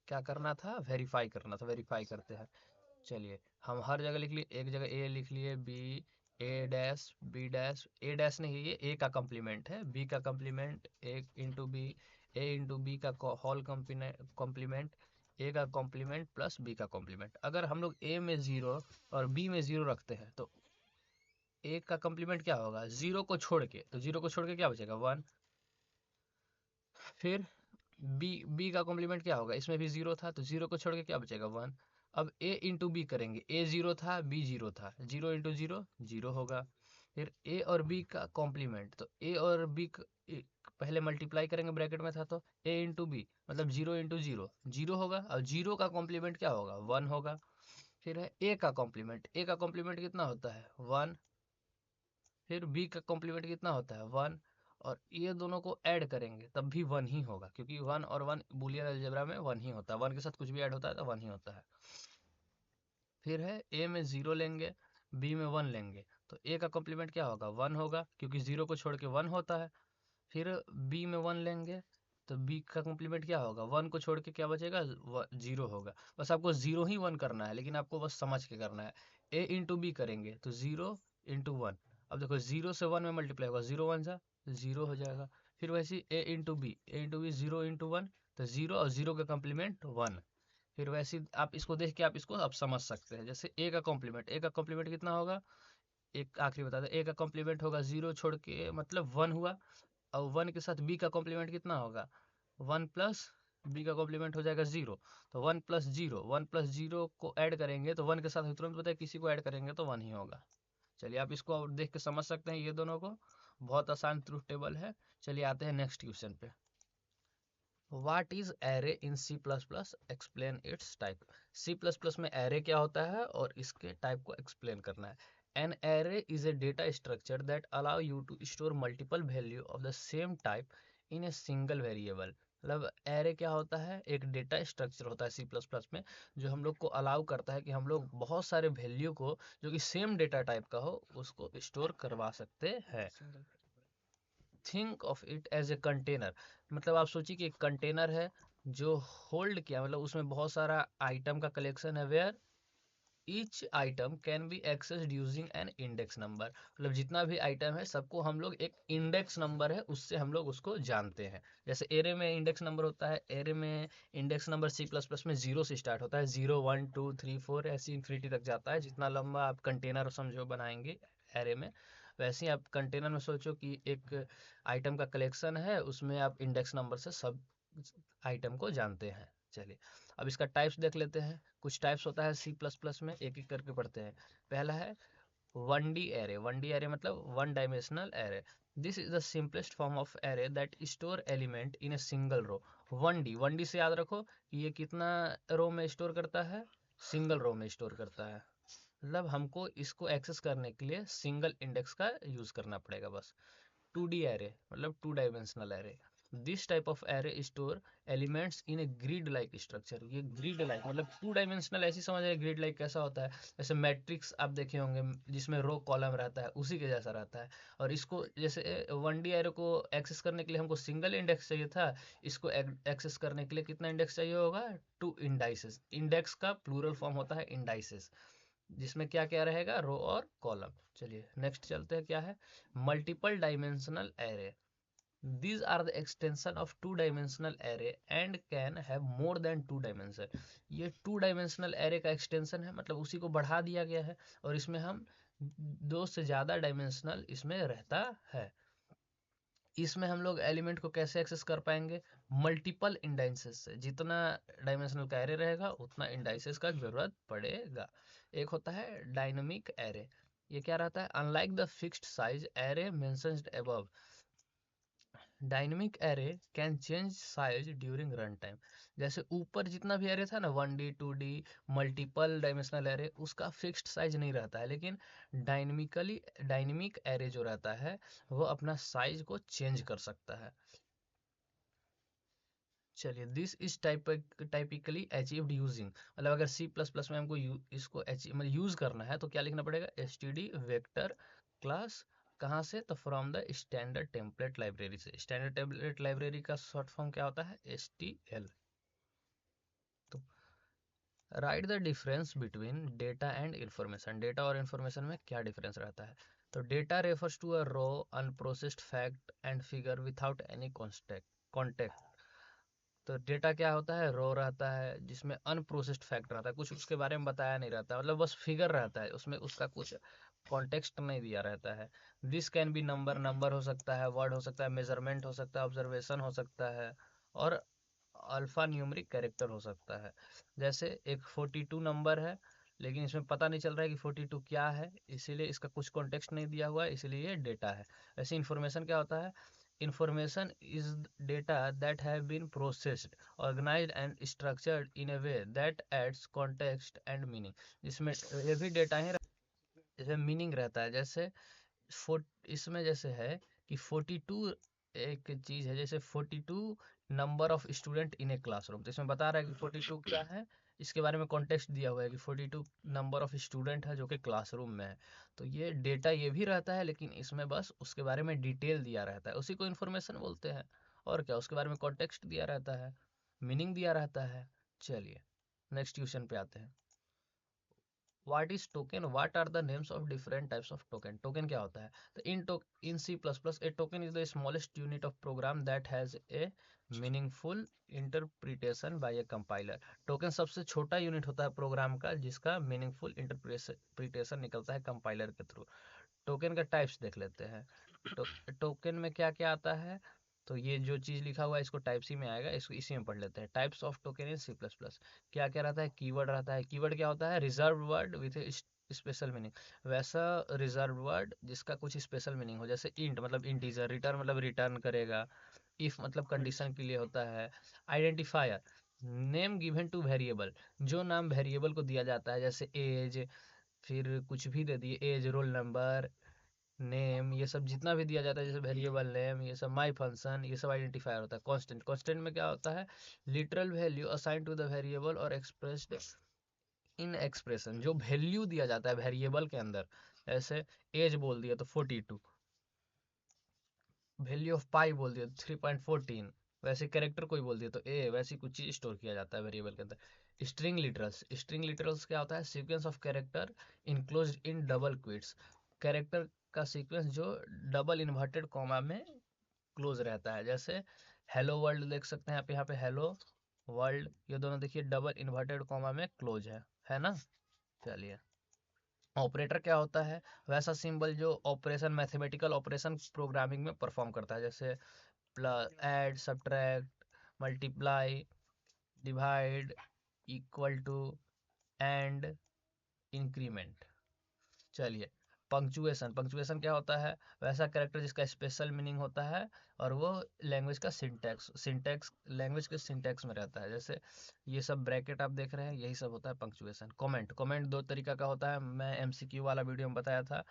क्या करना था? वेरीफाई करना था। वेरीफाई करते हैं। चलिए हम हर जगह लिख लिए, एक जगह ए लिख लिए, B, A dash B dash, A dash नहीं, ये ए का कॉम्प्लीमेंट है, बी का complement A into B, A into B का होल कॉम्प्लीमेंट, ए का कॉम्प्लीमेंट प्लस बी का कॉम्प्लीमेंट। अगर हम लोग ए में 0 और बी में 0 रखते हैं तो ए का कॉम्प्लीमेंट क्या होगा? 0 को छोड़ के, तो 0 को छोड़ के क्या बचेगा? 1। फिर बी का कॉम्प्लीमेंट क्या होगा? इसमें भी 0 था, तो 0 को छोड़ के क्या बचेगा? 1। अब ए इंटू बी करेंगे, ए 0 था, बी 0 था, 0 इंटू 0 0 होगा। फिर ए और बी का कॉम्प्लीमेंट, तो ए और बी पहले मल्टीप्लाई करेंगे, ब्रैकेट में था, तो ए इंटू बी मतलब 0 इंटू 0 0 होगा। अब 0 का कॉम्प्लीमेंट क्या होगा? 1 होगा। फिर है ए का कॉम्प्लीमेंट, ए का कॉम्प्लीमेंट कितना होता है? 1। फिर बी का कॉम्प्लीमेंट कितना होता है? 1। और ये दोनों को ऐड करेंगे तब भी 1 ही होगा, क्योंकि 1 और 1 बूलियन अलजेब्रा में 1 ही होता है। 1 के साथ कुछ भी ऐड होता है तो 1 ही होता है। फिर है ए में 0 लेंगे, बी में 1 लेंगे, तो ए का कॉम्प्लीमेंट क्या होगा? 1 होगा, क्योंकि 0 को छोड़ के 1 होता है। फिर बी में 1 लेंगे, तो बी का कॉम्प्लीमेंट क्या होगा? 1 को छोड़ के क्या बचेगा? 0 होगा। बस आपको 0 ही 1 करना है, लेकिन आपको बस समझ के करना है। ए इंटू बी करेंगे तो 0 इंटू 1। अब देखो 0 से 1 में मल्टीप्लाई होगा, 0 1 जा 0 हो जाएगा। फिर वैसे ए इंटू बी, 0 इंटू 1, तो 0 और 0 का कॉम्प्लीमेंट 1। फिर वैसे आप इसको देख के आप इसको आप समझ सकते हैं। जैसे ए का कॉम्प्लीमेंट कितना होगा? एक आखिरी बता दे, ए का कॉम्प्लीमेंट होगा 0 छोड़ के मतलब 1 हुआ, और 1 के साथ बी का कॉम्प्लीमेंट कितना होगा? 1 प्लस बी का कॉम्प्लीमेंट हो जाएगा 0। तो 1 प्लस 0, 1 प्लस 0 को ऐड करेंगे तो 1 के साथ तुरंत पता है किसी को ऐड करेंगे तो 1 ही होगा। चलिए आप इसको और देख के समझ सकते हैं, ये दोनों को बहुत आसान ट्रूथ टेबल है। चलिए आते हैं नेक्स्ट क्वेश्चन पे। What is array in C++? Explain its type. C++ में array क्या होता है और इसके टाइप को explain करना है। An array is a data structure that allow you to store multiple value of the same type in a single variable. मतलब एरे क्या होता है? एक डेटा स्ट्रक्चर होता है सी प्लस प्लस में, जो हम लोग को अलाउ करता है कि हम लोग बहुत सारे वैल्यू को जो कि सेम डेटा टाइप का हो उसको स्टोर करवा सकते हैं। Think of it as a container, मतलब आप सोचिए कि एक कंटेनर है जो होल्ड किया, मतलब उसमें बहुत सारा आइटम का कलेक्शन है, where each item can be accessed using an index number. मतलब जितना भी आइटम है सबको हम लोग एक इंडेक्स नंबर है उससे हम लोग उसको जानते हैं। जैसे एरे में इंडेक्स नंबर होता है, एरे में index number C plus plus में 0 से स्टार्ट होता है, 0 1 2 3 4 ऐसी इन्फिनिटी तक जाता है। जितना लंबा आप कंटेनर समझो बनाएंगे एरे में, वैसे ही आप कंटेनर में सोचो कि एक आइटम का कलेक्शन है, उसमें आप इंडेक्स नंबर से सब आइटम को जानते हैं। चलिए अब इसका टाइप्स देख लेते हैं। कुछ टाइप्स होता है सी प्लस प्लस में, एक एक करके पढ़ते हैं। पहला है 1D एरे। 1D एरे मतलब one dimensional array. This is the simplest form of array that store element in a single row. 1D से याद रखो कि ये कितना रो में स्टोर करता है? सिंगल रो में स्टोर करता है। मतलब हमको इसको एक्सेस करने के लिए सिंगल इंडेक्स का यूज करना पड़ेगा बस। 2D एरे मतलब two dimensional array. This type of array store elements in a grid like structure. ये ग्रिड लाइक मतलब टू डायमेंशनल ऐसी समझ रहे, ग्रिड लाइक कैसा होता है, जैसे मैट्रिक्स आप देखे होंगे जिसमें रो कॉलम रहता है, उसी के जैसा रहता है। और इसको जैसे 1D एरे को एक्सेस करने के लिए हमको सिंगल इंडेक्स चाहिए था, इसको एक्सेस करने के लिए कितना इंडेक्स चाहिए होगा, 2 इंडाइसेस। इंडेक्स का प्लूरल फॉर्म होता है इंडाइसेस, जिसमें क्या क्या रहेगा, रो और कॉलम। चलिए नेक्स्ट चलते हैं, क्या है multiple dimensional array. These are the extension of two dimensional array and can have more than two dimension। ये टू डायमेंशनल एरे का एक्सटेंशन है, मतलब उसी को बढ़ा दिया गया है, और इसमें हम दो से ज़्यादा डायमेंशनल इसमें रहता है। इसमें हम लोग एलिमेंट को कैसे एक्सेस कर पाएंगे, मल्टीपल इंडाइसेस से। जितना डायमेंशनल का एरे रहेगा उतना इंडाइसेस का जरूरत पड़ेगा। एक होता है डायनेमिक एरे। ये क्या रहता है, unlike the fixed size array mentioned above, dynamic array can change size during run time. जैसे ऊपर जितना भी एरे था ना, 1D 2D multiple dimensional array, उसका फिक्स्ड साइज नहीं रहता है, लेकिन डायनेमिक एरे जो रहता है वो अपना साइज को चेंज कर सकता है। चलिए this is typically achieved using, मतलब अगर C++ में हमको इसको मतलब यूज करना है तो क्या लिखना पड़ेगा, std वेक्टर क्लास, कहाँ से, तो from the standard template library से। स्टैंडर्ड टेम्पलेट लाइब्रेरी का शॉर्ट फॉर्म क्या होता है, STL। तो write the difference between data and information. Data और इंफॉर्मेशन में क्या डिफरेंस रहता है, तो data refers to a raw unprocessed fact and figure without any context. तो डेटा क्या होता है, रो रहता है जिसमें अनप्रोसेस्ड फैक्ट रहता है, कुछ उसके बारे में बताया नहीं रहता, मतलब बस फिगर रहता है, उसमें उसका कुछ कॉन्टेक्स्ट नहीं दिया रहता है। This can be number, number हो सकता है, वर्ड हो सकता है, मेजरमेंट हो सकता है, ऑब्जर्वेशन हो सकता है, और अल्फा न्यूमेरिक कैरेक्टर हो सकता है। जैसे एक 42 नंबर है, लेकिन इसमें पता नहीं चल रहा है कि 42 क्या है, इसीलिए इसका कुछ कॉन्टेक्स्ट नहीं दिया हुआ है, इसीलिए ये डेटा है। वैसे इन्फॉर्मेशन क्या होता है, information is data that have been processed, organized and structured in a way that adds context and meaning। इसमें ये भी डेटा ही इसमें मीनिंग रहता है। जैसे इसमें जैसे है कि 42 एक चीज है, जैसे 42 number of student in a classroom, तो इसमें बता रहा है कि 42 क्या है, इसके बारे में कॉन्टेक्स्ट दिया हुआ है कि 42 नंबर ऑफ स्टूडेंट है जो कि क्लासरूम में है। तो ये डेटा ये भी रहता है, लेकिन इसमें बस उसके बारे में डिटेल दिया रहता है, उसी को इन्फॉर्मेशन बोलते हैं। और क्या, उसके बारे में कॉन्टेक्स्ट दिया रहता है, मीनिंग दिया रहता है। चलिए नेक्स्ट क्वेश्चन पे आते हैं। What is token, what are the names of different types of token. Token क्या होता है, तो in C++ a token is the smallest unit of program that has a meaningful interpretation by a compiler. Token सबसे छोटा यूनिट होता है प्रोग्राम का जिसका मीनिंगफुल इंटरप्रिटेशन निकलता है कंपाइलर के थ्रू। टोकन का टाइप्स देख लेते हैं। टोकन में क्या क्या आता है, तो ये जो चीज लिखा हुआ है इसको टाइप सी में आएगा, इसको इसी में पढ़ लेते हैं। Types of token in C++। क्या क्या रहता है, कीवर्ड रहता है। कीवर्ड क्या होता है, reserve word with special meaning, वैसा रिजर्व वर्ड जिसका कुछ स्पेशल मीनिंग हो। जैसे इंट मतलब इंटीजर, रिटर्न मतलब रिटर्न करेगा, इफ मतलब कंडीशन के लिए होता है। Identifier, name given two variable, जो नाम वेरिएबल को दिया जाता है, जैसे एज, फिर कुछ भी दे दिए, एज, रोल नंबर, नेम, ये सब जितना भी दिया जाता है, जैसे वेरिएबल नेम, ये सब माई फंक्शन, ये सब आइडेंटिफायर होता है। कांस्टेंट, कांस्टेंट में क्या होता है, literal value assign to the variable और एक्सप्रेस्ड इन एक्सप्रेशन, जो वैल्यू दिया जाता है वेरिएबल के अंदर। ऐसे एज बोल दिया तो 42, वैल्यू ऑफ पाई बोल दिया तो 3.14, वैसे कैरेक्टर कोई बोल दिया तो ए, वैसी कुछ चीज स्टोर किया जाता है वेरिएबल के अंदर। स्ट्रिंग लिटरल्स, स्ट्रिंग लिटरल्स क्या होता है, sequence of character enclosed in double quits, character का सीक्वेंस जो डबल इन्वर्टेड कॉमा में क्लोज रहता है। जैसे हेलो वर्ल्ड देख सकते हैं आप यहाँ पे, हेलो वर्ल्ड, ये दोनों देखिए डबल इन्वर्टेड कॉमा में क्लोज है ना। चलिए ऑपरेटर क्या होता है, वैसा सिंबल जो ऑपरेशन, मैथमेटिकल ऑपरेशन प्रोग्रामिंग में परफॉर्म करता है, जैसे plus, add, subtract, multiply, divide, equal to, and, increment. चलिए पंक्चुएशन, पंक्चुएशन क्या होता है? वैसा कैरेक्टर जिसका स्पेशल मीनिंग होता है और वो लैंग्वेज का सिंटैक्स सिंटैक्स लैंग्वेज के सिंटैक्स में रहता है। जैसे ये सब ब्रैकेट आप देख रहे हैं, यही सब होता है पंक्चुएशन। कमेंट, कमेंट दो तरीका का होता है, मैं एमसीक्यू वाला वीडियो में बताया था।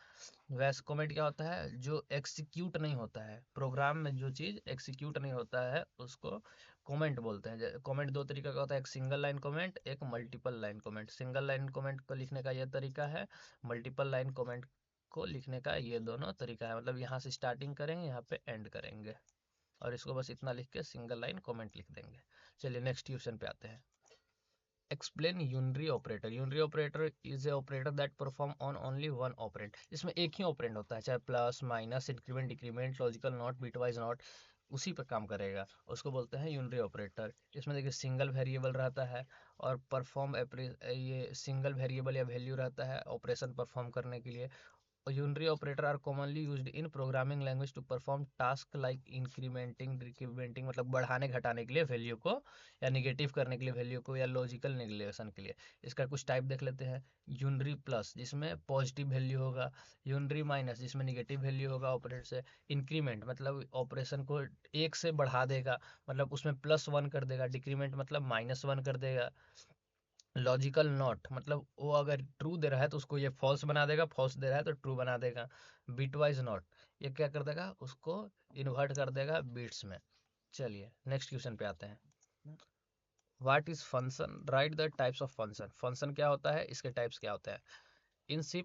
वैसे कमेंट क्या होता है? जो एग्जीक्यूट नहीं होता है, प्रोग्राम में जो चीज़ एग्जीक्यूट नहीं होता है उसको कमेंट बोलते हैं। कमेंट दो तरीका का होता है, एक सिंगल लाइन कमेंट, एक multiple line comment. Single line comment को लिखने का यह तरीका है, मल्टीपल लाइन कमेंट को लिखने का ये दोनों तरीका है। मतलब यहाँ से स्टार्टिंग करेंगे, यहाँ पे एंड करेंगे, और इसको बस इतना लिख के सिंगल लाइन कमेंट लिख देंगे। चलिए नेक्स्ट क्वेश्चन पे आते हैं। Explain unary operator. Unary operator is a operator that perform on only one operand. इसमें एक ही ऑपरेंड होता है, चाहे plus minus increment decrement logical not bitwise not, उसी पर काम करेगा, उसको बोलते हैं यूनरी ऑपरेटर। इसमें देखिए सिंगल वेरिएबल रहता है और परफॉर्म ये सिंगल वेरिएबल या वैल्यू रहता है ऑपरेशन परफॉर्म करने के लिए। Unary operator are commonly used in programming language to perform task like incrementing, decrementing, मतलब बढ़ाने घटाने के लिए वैल्यू को, या निगेटिव करने के लिए वैल्यू को, या लॉजिकल नेगलेशन के लिए। इसका कुछ टाइप देख लेते हैं। यूनरी प्लस जिसमें पॉजिटिव वैल्यू होगा, यूनरी माइनस जिसमें निगेटिव वैल्यू होगा ऑपरेटर से। इंक्रीमेंट मतलब ऑपरेशन को एक से बढ़ा देगा, मतलब उसमें +1 कर देगा। डिक्रीमेंट मतलब -1 कर देगा। लॉजिकल नॉट मतलब वो अगर ट्रू दे रहा है तो उसको ये फॉल्स बना देगा, फॉल्स दे रहा है तो ट्रू बना देगा। बिटवाइज नॉट ये क्या कर देगा? उसको इन्वर्ट कर देगा बिट्स में। चलिए नेक्स्ट क्वेश्चन पे आते हैं। What is function? Right the types of function. Function क्या होता है, इसके टाइप्स क्या होते हैं? इन C++,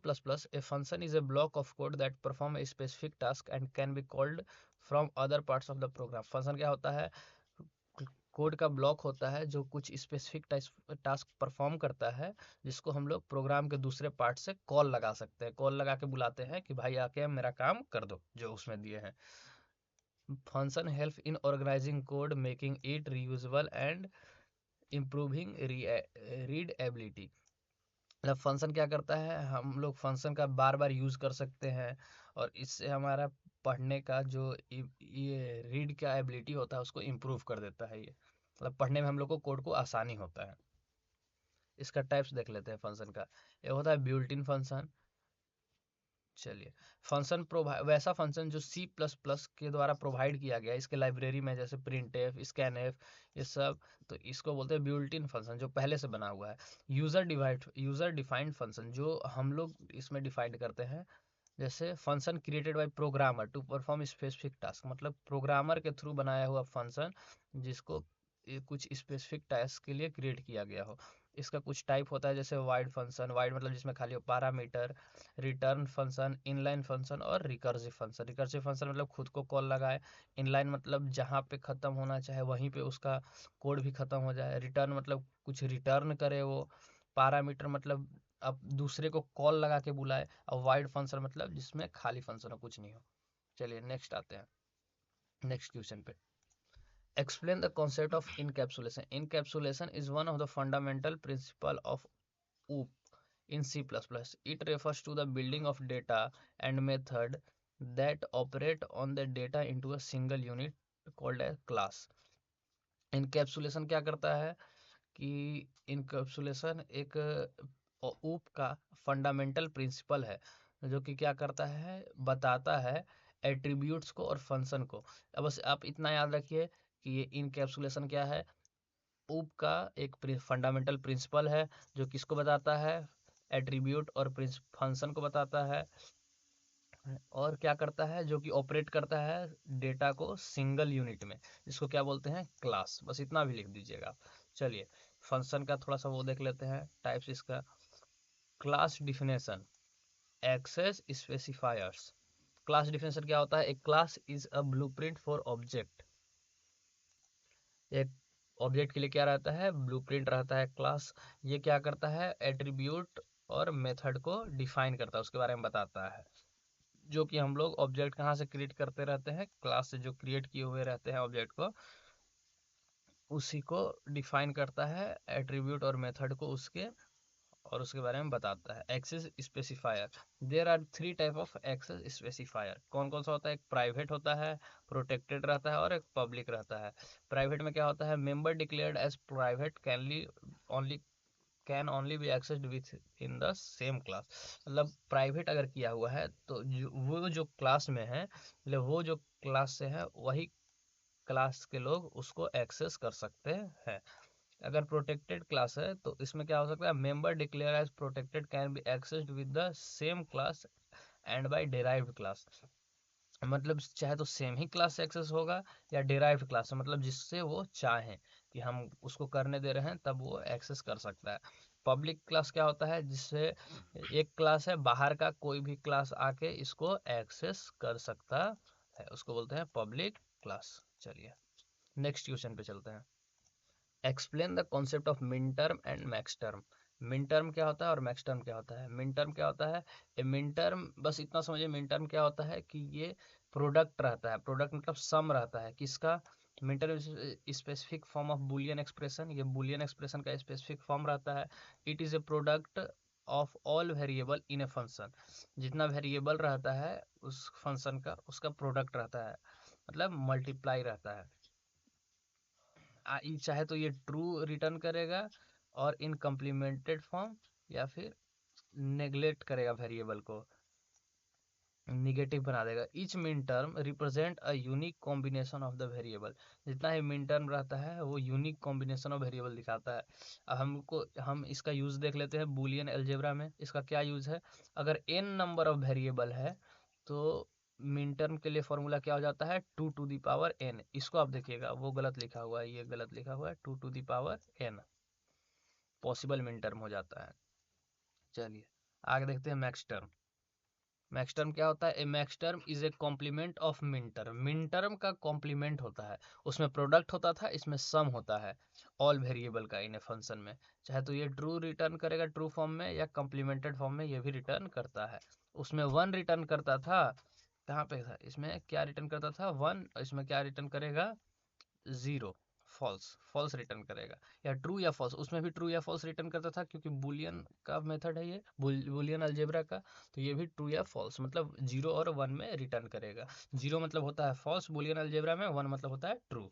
a function is a block of code that perform a specific task and can be called from other parts of the program. Function क्या होता है? कोड का ब्लॉक होता है जो कुछ स्पेसिफिक टास्क परफॉर्म करता है, जिसको हम लोग प्रोग्राम के दूसरे पार्ट से कॉल लगा सकते हैं। कॉल लगा के बुलाते हैं कि भाई आके मेरा काम कर दो जो उसमें दिए हैं। Function help in organizing code, making it reusable and improving readability. मतलब फंक्शन क्या करता है? हम लोग फंक्शन का बार बार यूज कर सकते हैं, और इससे हमारा पढ़ने का जो ये रीड का एबिलिटी होता है उसको इम्प्रूव कर देता है। ये मतलब पढ़ने में हम लोग को कोड को आसानी होता है। इसका टाइप्स देख लेते हैं फंक्शन का। ये होता है बिल्ट इन फंक्शन। चलिए फंक्शन प्रोवाइड, वैसा फंक्शन जो C++ के द्वारा प्रोवाइड किया गया है इसके लाइब्रेरी में, जैसे प्रिंट एफ, स्कैन एफ, ये सब, तो इसको बोलते हैं बिल्ट इन फंक्शन, जो पहले से बना हुआ है। यूजर डिफाइंड फंक्शन जो हम लोग इसमें डिफाइंड करते हैं। जैसे function created by programmer to perform specific task, मतलब प्रोग्रामर के थ्रू बनाया हुआ फंक्शन जिसको कुछ स्पेसिफिक टास्क के लिए क्रिएट किया गया हो। इसका कुछ टाइप होता है, जैसे वाइड फंक्शन, वाइड मतलब जिसमें खाली हो parameter, return function, inline function और रिकर्सिव फंक्शन। रिकर्सिव फंक्शन मतलब खुद को कॉल लगाए। इनलाइन मतलब जहाँ पे ख़त्म होना चाहे वहीं पे उसका कोड भी ख़त्म हो जाए। रिटर्न मतलब कुछ रिटर्न करे वो। पैरामीटर मतलब अब दूसरे को कॉल लगा के बुलाए। और वाइड फंक्शन मतलब जिसमें खाली फंक्शन हो, कुछ नहीं हो। चलिए नेक्स्ट आते हैं, नेक्स्ट क्वेश्चन पे। Explain the concept of encapsulation. Encapsulation is one of the fundamental principle of OOP in C++. It refers to the building of data and method that operate on the data into a single unit called a class. Encapsulation क्या करता है कि encapsulation एक OOP का फंडामेंटल प्रिंसिपल है, जो कि क्या करता है? बताता है एट्रीब्यूट्स को और फंक्शन को। अब बस आप इतना याद रखिए कि ये इनकैप्सुलेशन क्या है? ऊप का एक फंडामेंटल प्रिंसिपल है जो किसको बताता है? एट्रीब्यूट और फंक्शन को बताता है। और क्या करता है? जो कि ऑपरेट करता है डेटा को सिंगल यूनिट में, जिसको क्या बोलते हैं? क्लास। बस इतना भी लिख दीजिएगा। चलिए फंक्शन का थोड़ा सा वो देख लेते हैं, टाइप्स इसका। Class definition, access specifiers. Class definition क्या होता है? एक class is a blueprint for object. एक ऑब्जेक्ट के लिए क्या रहता है? ब्लूप्रिंट रहता है क्लास। ये क्या करता है? एट्रीब्यूट और मेथड को डिफाइन करता है, उसके बारे में बताता है। जो कि हम लोग ऑब्जेक्ट कहाँ से क्रिएट करते रहते हैं? क्लास से जो क्रिएट किए हुए रहते हैं ऑब्जेक्ट को, उसी को डिफाइन करता है, एट्रीब्यूट और मेथड को उसके, और उसके बारे में बताता है। Access specifier, there are 3 type of access specifier. कौन कौन सा होता है? एक प्राइवेट होता है, प्रोटेक्टेड रहता है, और एक पब्लिक रहता है। प्राइवेट में क्या होता है? Member declared as private can only be accessed within the same class. मतलब प्राइवेट अगर किया हुआ है तो वो जो क्लास में है, मतलब वो जो क्लास से है वही क्लास के लोग उसको एक्सेस कर सकते हैं। अगर प्रोटेक्टेड क्लास है तो इसमें क्या हो सकता है, member declare as protected can be accessed with the same class and by derived class. मतलब चाहे तो सेम ही क्लास से एक्सेस होगा या डिराइव्ड क्लास से, मतलब जिससे वो चाहें कि हम उसको करने दे रहे हैं तब वो एक्सेस कर सकता है। पब्लिक क्लास क्या होता है, जिससे एक क्लास है बाहर का कोई भी क्लास आके इसको एक्सेस कर सकता है, उसको बोलते हैं पब्लिक क्लास। चलिए नेक्स्ट क्वेश्चन पे चलते हैं। Explain the concept of min term and max term. Min term क्या होता है और मैक्स टर्म क्या होता है। मिन टर्म क्या होता है, ए मिन टर्म बस इतना समझिए, मिन टर्म क्या होता है कि ये प्रोडक्ट रहता है, प्रोडक्ट मतलब सम रहता है किसका, min term specific form of Boolean expression, ये बुलियन एक्सप्रेशन का स्पेसिफिक फॉर्म रहता है। It is a product of all variable in a function, जितना वेरिएबल रहता है उस फंक्शन का उसका प्रोडक्ट रहता है, मतलब मल्टीप्लाई रहता है। चाहे तो ये ट्रू रिटर्न करेगा और इन कम्प्लीमेंटेड फॉर्म, या फिर नेग्लेक्ट करेगा वेरिएबल को, निगेटिव बना देगा। Each min term represent a unique combination of the variable, जितना ही मिन टर्म रहता है वो यूनिक कॉम्बिनेशन ऑफ वेरिएबल दिखाता है। अब हम इसका यूज देख लेते हैं बूलियन अलजेब्रा में। इसका क्या यूज है, अगर n नंबर ऑफ वेरिएबल है तो मिन टर्म के लिए फॉर्मूला क्या हो जाता है, 2 टू दी पावर n। इसको आप देखिएगा वो गलत लिखा हुआ है, ये गलत लिखा हुआ है, 2 to the power n possible minterm हो जाता है। चलिए आगे देखते हैं मैक्स टर्म। मैक्स टर्म क्या होता है, a max term is a complement of min term. Min term का कॉम्प्लीमेंट होता है, उसमें प्रोडक्ट होता था, इसमें सम होता है ऑल वेरिएबल का इन ए फंक्शन में। चाहे तो ये ट्रू रिटर्न करेगा ट्रू फॉर्म में, या कॉम्प्लीमेंटेड फॉर्म में ये भी रिटर्न करता है। उसमें 1 रिटर्न करता था, कहाँ पे था, इसमें क्या रिटर्न करता था 1, इसमें क्या रिटर्न करेगा 0, फॉल्स, फॉल्स रिटर्न करेगा, या ट्रू या फॉल्स। उसमें भी ट्रू या फॉल्स रिटर्न करता था क्योंकि बुलियन का मेथड है ये, बुलियन अलजेब्रा का, तो ये भी ट्रू या फॉल्स मतलब 0 और 1 में रिटर्न करेगा। 0 मतलब होता है फॉल्स बुलियन अलजेब्रा में, 1 मतलब होता है ट्रू।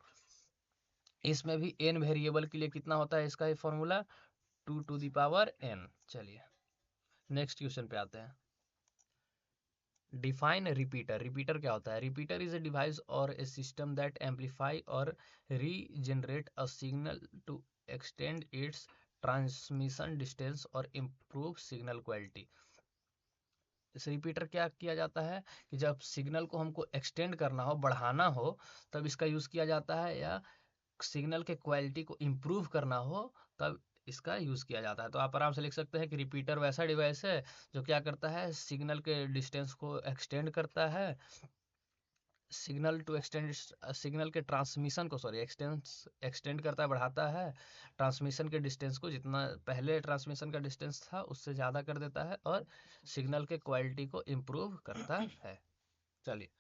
इसमें भी n वेरिएबल के लिए कितना होता है इसका ये formula, 2 to the power n। चलिए नेक्स्ट क्वेश्चन पे आते हैं। Define repeater. रिपीटर क्या होता है, रिपीटर इज ए डिवाइस और ए सिस्टम दैट एम्पलीफाई और regenerate a signal to extend its transmission distance और इम्प्रूव सिग्नल क्वालिटी। इस रिपीटर क्या किया जाता है कि जब सिग्नल को हमको एक्सटेंड करना हो, बढ़ाना हो, तब इसका यूज़ किया जाता है, या सिग्नल के क्वालिटी को इम्प्रूव करना हो तब इसका यूज़ किया जाता है। तो आप आराम से लिख सकते हैं कि रिपीटर वैसा डिवाइस है जो क्या करता है, सिग्नल के डिस्टेंस को एक्सटेंड करता है, सिग्नल टू एक्सटेंड, सिग्नल के ट्रांसमिशन को सॉरी एक्सटेंड करता है, बढ़ाता है, ट्रांसमिशन के डिस्टेंस को जितना पहले ट्रांसमिशन का डिस्टेंस था उससे ज़्यादा कर देता है, और सिग्नल के क्वालिटी को इम्प्रूव करता है। चलिए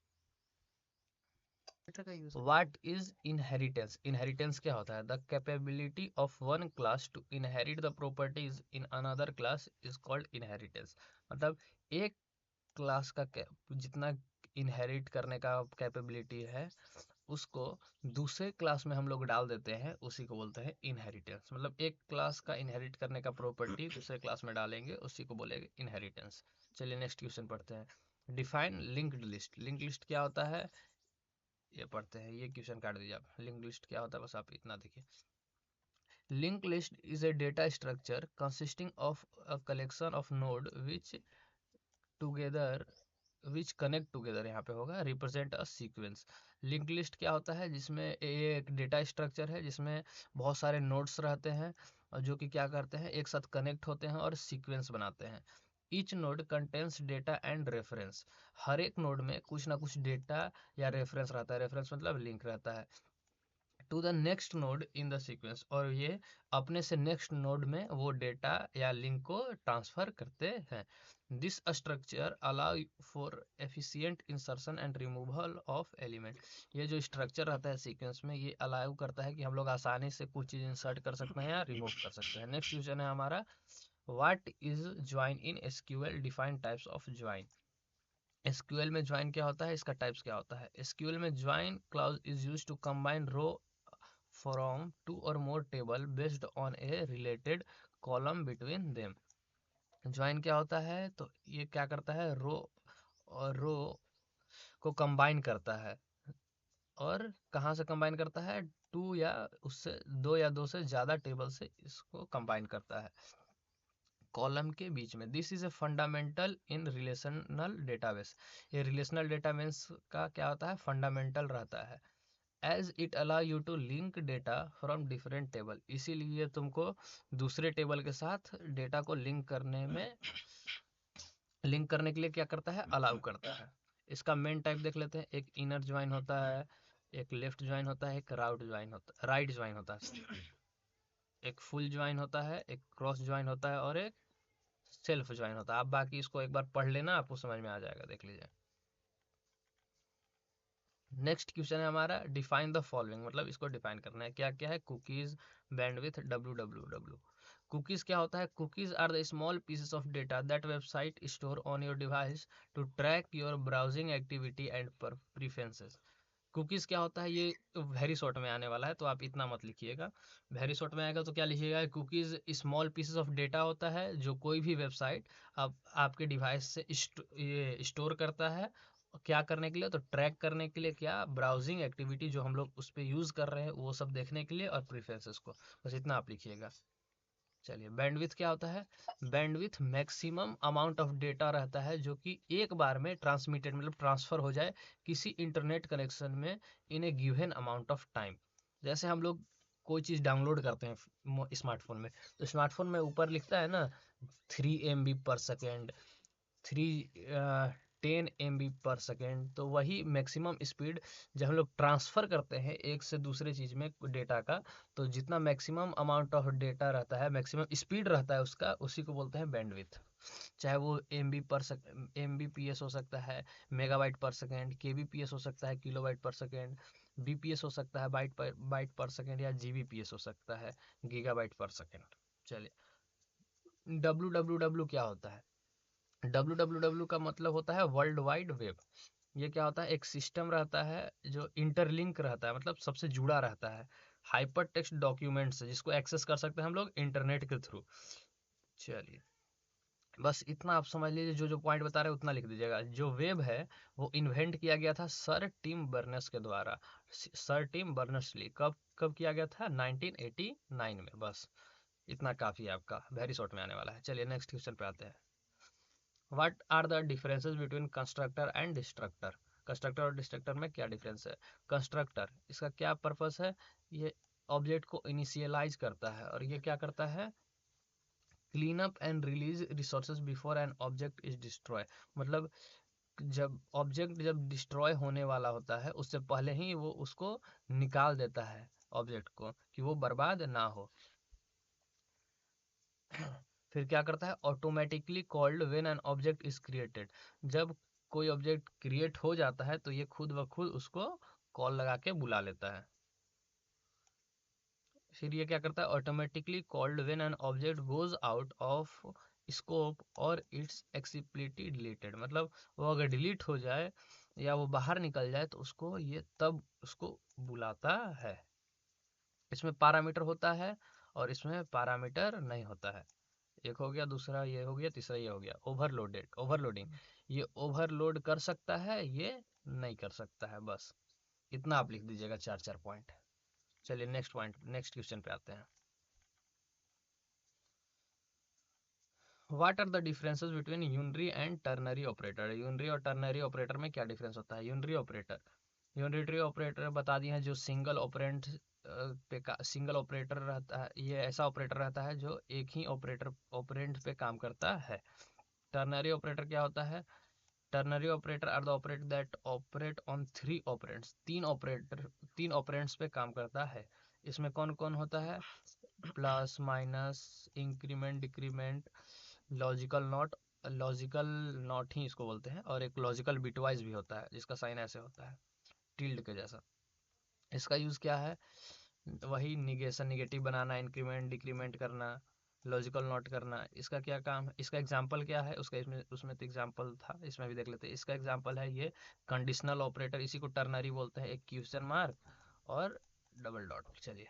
व्हाट इज इनहेरिटेंस। इनहेरिटेंस क्या होता है, the capability of one class to inherit the properties in another class is called inheritance. मतलब एक क्लास का जितना इनहेरिट करने का कैपेबिलिटी है उसको दूसरे क्लास में हम लोग डाल देते हैं, उसी को बोलते हैं इनहेरिटेंस। मतलब एक क्लास का इनहेरिट करने का प्रॉपर्टी दूसरे क्लास में डालेंगे, उसी को बोलेंगे इनहेरिटेंस। चलिए नेक्स्ट क्वेश्चन पढ़ते हैं। Define linked list. Linked list क्या होता है ये पढ़ते हैं, ये क्वेश्चन काट दीजिए आप। लिंक लिस्ट क्या होता है बस आप इतना देखिए। Link list is a data structure consisting of a collection of node together which connect together, यहाँ पे होगा represent a sequence. Link list क्या होता है, जिसमें एक डेटा स्ट्रक्चर है जिसमें बहुत सारे नोड्स रहते हैं और जो कि क्या करते हैं एक साथ कनेक्ट होते हैं और सीक्वेंस बनाते हैं। Each node contains data and reference. हर एक नोड में कुछ ना कुछ डेटा या रेफरेंस रहता है, रेफरेंस मतलब लिंक रहता है, to the next node in the sequence, और ये अपने से नेक्स्ट नोड में वो डेटा या लिंक को ट्रांसफर करते हैं। This structure allow for efficient insertion and removal of element. ये जो स्ट्रक्चर रहता है सीक्वेंस में ये अलाउ करता है कि हम लोग आसानी से कुछ चीज इंसर्ट कर सकते हैं या रिमूव कर सकते हैं। नेक्स्ट क्वेश्चन है हमारा, what is join in SQL, define types of join. SQL में ज्वाइन क्या होता है, इसका टाइप्स क्या होता है। एसक्यूएल में join clause is used to combine row from two or more table based on a related column between them. Join क्या होता है, तो ये क्या करता है, रो और रो को कंबाइन करता है। और कहाँ से कंबाइन करता है, टू या उससे दो या दो से ज़्यादा टेबल से इसको कंबाइन करता है कॉलम के बीच में। This is a fundamental in relational database. ये रिलेशनल डेटाबेस का क्या होता है, फंडामेंटल रहता है। As it allow you to link data from different table. इसीलिए तुमको दूसरे टेबल के साथ डेटा को लिंक करने के लिए क्या करता है, अलाउ करता है। इसका मेन टाइप देख लेते हैं। एक इनर ज्वाइन होता है, एक लेफ्ट ज्वाइन होता है, एक राइट ज्वाइन होता है, एक फुल ज्वाइन होता है, एक क्रॉस ज्वाइन होता है और एक सेल्फ ज्वाइन होता है। आप बाकी इसको एक बार पढ़ लेना, आपको समझ में आ जाएगा, देख लीजिए। नेक्स्ट क्वेश्चन है हमारा, डिफाइन द फॉलोइंग, मतलब इसको डिफाइन करना है। क्या क्या है, कुकीज, बैंडविथ, www। कुकीज क्या होता है, cookies are the small pieces of data that website store on your device to track your browsing activity and preferences. Cookies क्या होता है, ये वेरी शॉर्ट में आने वाला है, तो आप इतना मत लिखिएगा। वेरी शॉर्ट में आएगा तो क्या लिखिएगा, cookies small pieces of data होता है जो कोई भी वेबसाइट आपके डिवाइस से ये स्टोर करता है। क्या करने के लिए, तो ट्रैक करने के लिए, क्या ब्राउजिंग एक्टिविटी जो हम लोग उस पर यूज़ कर रहे हैं वो सब देखने के लिए, और प्रीफरेंसेस को, बस इतना आप लिखिएगा। चलिए, बैंडविथ क्या होता है, bandwidth maximum amount of data रहता है जो कि एक बार में ट्रांसमिटेड, मतलब ट्रांसफर हो जाए किसी इंटरनेट कनेक्शन में इन ए गिवन अमाउंट ऑफ टाइम। जैसे हम लोग कोई चीज़ डाउनलोड करते हैं स्मार्टफोन में, तो स्मार्टफोन में ऊपर लिखता है ना 3 MB/सेकेंड, 10 MB/सेकेंड, तो वही मैक्सिमम स्पीड जब हम लोग ट्रांसफ़र करते हैं एक से दूसरे चीज़ में डेटा का, तो जितना मैक्सिमम अमाउंट ऑफ डेटा रहता है, मैक्सिमम स्पीड रहता है उसका, उसी को बोलते हैं बैंडविथ। चाहे वो MB/MBPS हो सकता है, मेगाबाइट/सेकेंड, KBPS हो सकता है, किलोबाइट/सेकेंड, BPS हो सकता है, बाइट/सेकेंड, या GBPS हो सकता है, गीगाबाइट/सेकेंड। चलिए, www क्या होता है, www का मतलब होता है वर्ल्ड वाइड वेब। ये क्या होता है, एक सिस्टम रहता है जो इंटरलिंक रहता है, मतलब सबसे जुड़ा रहता है हाइपर टेक्स्ट डॉक्यूमेंट से, जिसको एक्सेस कर सकते हैं हम लोग इंटरनेट के थ्रू। चलिए, बस इतना आप समझ लीजिए, जो जो पॉइंट बता रहे हैं उतना लिख दीजिएगा। जो वेब है वो इन्वेंट किया गया था सर टिम बर्नर्स के द्वारा। सर टिम बर्नर्स ली कब कब किया गया था, 1989 में। बस इतना काफ़ी है आपका, वेरी शॉर्ट में आने वाला है। चलिए, नेक्स्ट क्वेश्चन पे आते हैं। What are the differences between constructor and destructor. Constructor और डिस्ट्रक्टर में क्या डिफरेंस है। कंस्ट्रक्टर, इसका क्या पर्पस है, ये ऑब्जेक्ट को इनिशियलाइज करता है, और ये क्या करता है, clean up and release resources before an object is destroy. मतलब जब डिस्ट्रॉय होने वाला होता है, उससे पहले ही वो उसको निकाल देता है ऑब्जेक्ट को, कि वो बर्बाद ना हो। फिर क्या करता है, automatically called when an object is created. जब कोई ऑब्जेक्ट क्रिएट हो जाता है तो ये खुद ब खुद उसको कॉल लगा के बुला लेता है। फिर ये क्या करता है, automatically called when an object goes out of scope और इट्स एक्सिप्लिटी डिलीटेड। मतलब वो अगर डिलीट हो जाए या वो बाहर निकल जाए तो उसको ये तब उसको बुलाता है। इसमें पैरामीटर होता है और इसमें पैरामीटर नहीं होता है। एक हो गया, दूसरा ये हो गया, तीसरा ये हो गया। ओवरलोडिंग, ये ओवरलोड कर सकता है, ये नहीं कर सकता है। बस इतना आप लिख दीजिएगा, चार चार पॉइंट। चलिए, नेक्स्ट क्वेश्चन पे आते हैं। What are the differences between unary and ternary operator. Unary और टर्नरी ऑपरेटर में क्या डिफरेंस होता है। यूनिटरी ऑपरेटर बता दिए हैं, जो सिंगल ऑपरेटर रहता है। ये ऐसा ऑपरेटर रहता है जो एक ही ऑपरेंड पे काम करता है। टर्नरी ऑपरेटर क्या होता है, ternary operator are the operator that operate on 3 operands. तीन ऑपरेंड्स पे काम करता है। इसमें कौन कौन होता है, plus minus, increment decrement, logical not ही इसको बोलते हैं, और एक लॉजिकल बिटवाइज भी होता है जिसका साइन ऐसे होता है, टिल्ड के जैसा। इसका यूज़ क्या है, वही निगेटिव बनाना, इंक्रीमेंट डिक्रीमेंट करना, लॉजिकल नोट करना। इसका क्या काम है, इसका एग्जांपल क्या है उसका, उसमें तो एग्जांपल था, इसमें भी देख लेते हैं। इसका एग्जांपल है ये कंडीशनल ऑपरेटर, इसी को टर्नरी बोलते हैं, एक क्वेश्चन मार्क और डबल डॉट। चलिए,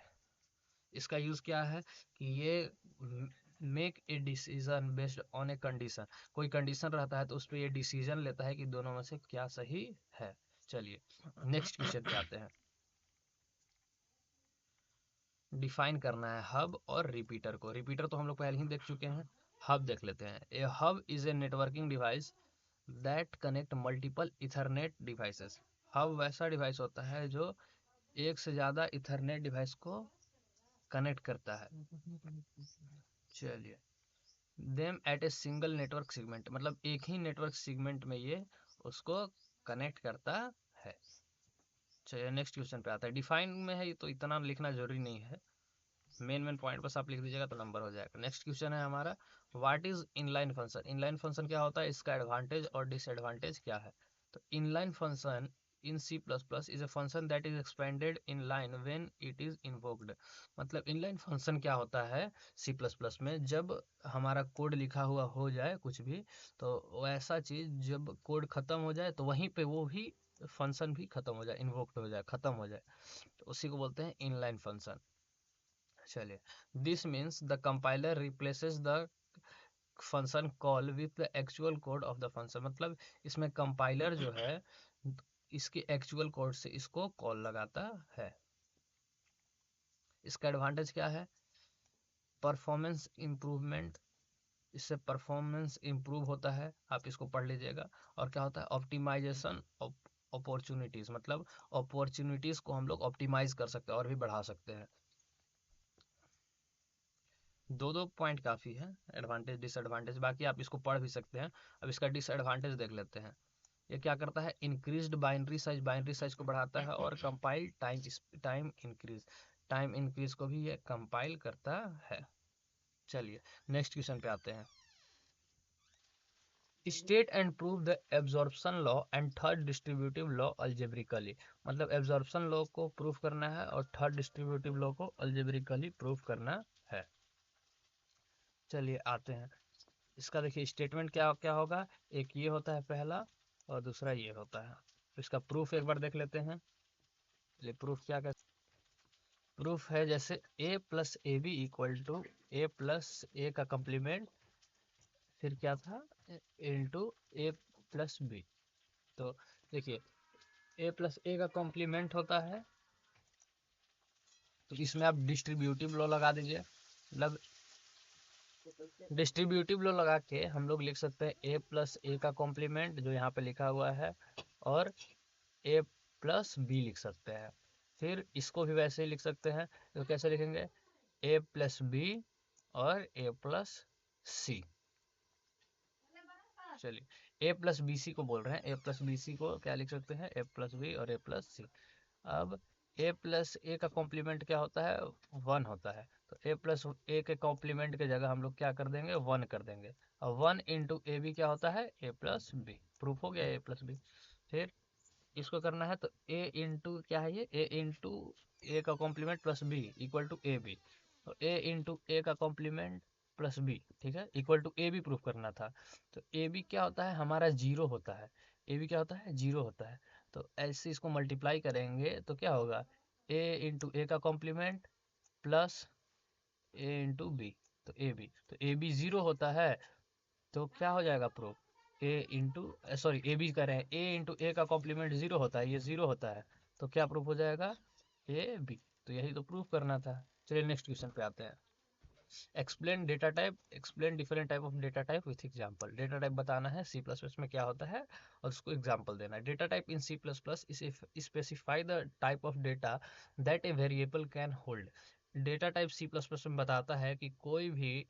इसका यूज़ क्या है कि ये make a decision based on a condition, कोई कंडीशन रहता है तो उस पर ये डिसीजन लेता है कि दोनों में से क्या सही है। चलिए नेक्स्ट क्वेश्चन पे आते हैं। डिफाइन करना है हब और रिपीटर को। रिपीटर तो हम लोग पहले ही देख चुके हैं, हब देख लेते हैं। A hub is a networking device that connect multiple ethernet devices. Hub वैसा डिवाइस होता है जो एक से ज़्यादा इथरनेट डिवाइस को कनेक्ट करता है। चलिए them at a single network segment, मतलब एक ही नेटवर्क सेगमेंट में ये उसको कनेक्ट करता है। चलिए नेक्स्ट क्वेश्चन पे आता है। डिफाइन में है तो इतना लिखना जरूरी नहीं है, मेन पॉइंट बस आप लिख दीजिएगा तो नंबर हो जाएगा। नेक्स्ट क्वेश्चन है हमारा, what is inline function. Inline function क्या होता है, इसका एडवांटेज और डिसएडवांटेज क्या है। तो inline function in C plus plus is a function that is expanded in line when it is invoked. मतलब इनलाइन फंक्शन क्या होता है सी प्लस प्लस में, जब हमारा कोड लिखा हुआ हो जाए कुछ भी, तो वैसा चीज जब कोड खत्म हो जाए तो वहीं पे वो भी फंक्शन भी खत्म हो जाए, इन्वोक्ड हो जाए, खत्म हो जाए, तो उसी को बोलते हैं इनलाइन फंक्शन। चलिए this means the compiler replaces the function call with the actual code of the function. मतलब इसमें कंपाइलर जो है इसके एक्चुअल कोड से इसको कॉल लगाता है। इसका एडवांटेज क्या है, परफॉर्मेंस इम्प्रूवमेंट, इससे परफॉर्मेंस इम्प्रूव होता है, आप इसको पढ़ लीजिएगा। और क्या होता है, ऑप्टिमाइजेशन अपॉर्चुनिटीज, मतलब अपॉर्चुनिटीज को हम लोग ऑप्टिमाइज कर सकते हैं और भी बढ़ा सकते हैं। दो दो पॉइंट काफ़ी है, एडवांटेज डिसएडवांटेज, बाकी आप इसको पढ़ भी सकते हैं। अब इसका डिसएडवांटेज देख लेते हैं। ये क्या करता है, इंक्रीज्ड बाइनरी साइज को बढ़ाता है, और कंपाइल टाइम इंक्रीज को भी ये कंपाइल करता है। चलिए नेक्स्ट क्वेश्चन पे आते हैं। State and prove the absorption law and third distributive law algebraically. मतलब एब्जॉर्प्शन लॉ को प्रूव करना है और थर्ड डिस्ट्रीब्यूटिव लॉ को अल्जेब्रिकली प्रूव करना है। चलिए आते हैं। इसका देखिए स्टेटमेंट क्या क्या होगा, एक ये होता है पहला और दूसरा ये होता है। तो इसका प्रूफ एक बार देख लेते हैं। ये प्रूफ क्या क्या प्रूफ है, जैसे a plus a b equal to a plus a का कम्प्लीमेंट, फिर क्या था इंटू ए प्लस बी। तो देखिए a प्लस ए का कॉम्प्लीमेंट होता है, तो इसमें आप डिस्ट्रीब्यूटिव लॉ लगा दीजिए। मतलब डिस्ट्रीब्यूटिव लॉ लगा के हम लोग लिख सकते हैं a प्लस ए का कॉम्प्लीमेंट जो यहाँ पे लिखा हुआ है, और a प्लस बी लिख सकते हैं। फिर इसको भी वैसे ही लिख सकते हैं, तो कैसे लिखेंगे, a प्लस बी और a प्लस सी। चलिए a प्लस बी सी को बोल रहे हैं, a प्लस बी सी को क्या लिख सकते हैं, a प्लस बी और a प्लस सी। अब a प्लस ए का कॉम्प्लीमेंट क्या होता है, 1 होता है, तो a प्लस ए के कॉम्प्लीमेंट के जगह हम लोग क्या कर देंगे, 1 कर देंगे। और 1 इंटू ए बी क्या होता है, a प्लस बी। प्रूफ हो गया a प्लस बी। फिर इसको करना है तो a इंटू क्या है, ये a इंटू ए का complement plus B equal to A B. तो a इंटू ए का कॉम्प्लीमेंट प्लस बी, ठीक है, equal to A B proof करना था। तो ए बी क्या होता है, हमारा जीरो होता है। ए बी क्या होता है, जीरो होता है। तो ऐसे इसको मल्टीप्लाई करेंगे तो क्या होगा, a इंटू ए का complement plus a into B, तो ए बी, तो ए बी जीरो होता है। तो क्या हो जाएगा proof, A into sorry A B कह रहे हैं, ए इंटू ए का कॉम्प्लीमेंट जीरो होता है, ये जीरो होता है, तो क्या प्रूफ हो जाएगा, ए बी। तो यही तो प्रूफ करना था। चलिए नेक्स्ट क्वेश्चन पे आते हैं। Explain data type, explain different type of data type with example. Data type बताना है सी प्लस प्लस में क्या होता है और उसको एग्जांपल देना है। Data type in C plus plus specify the type of data that a variable can hold. Data type C plus plus में बताता है कि कोई भी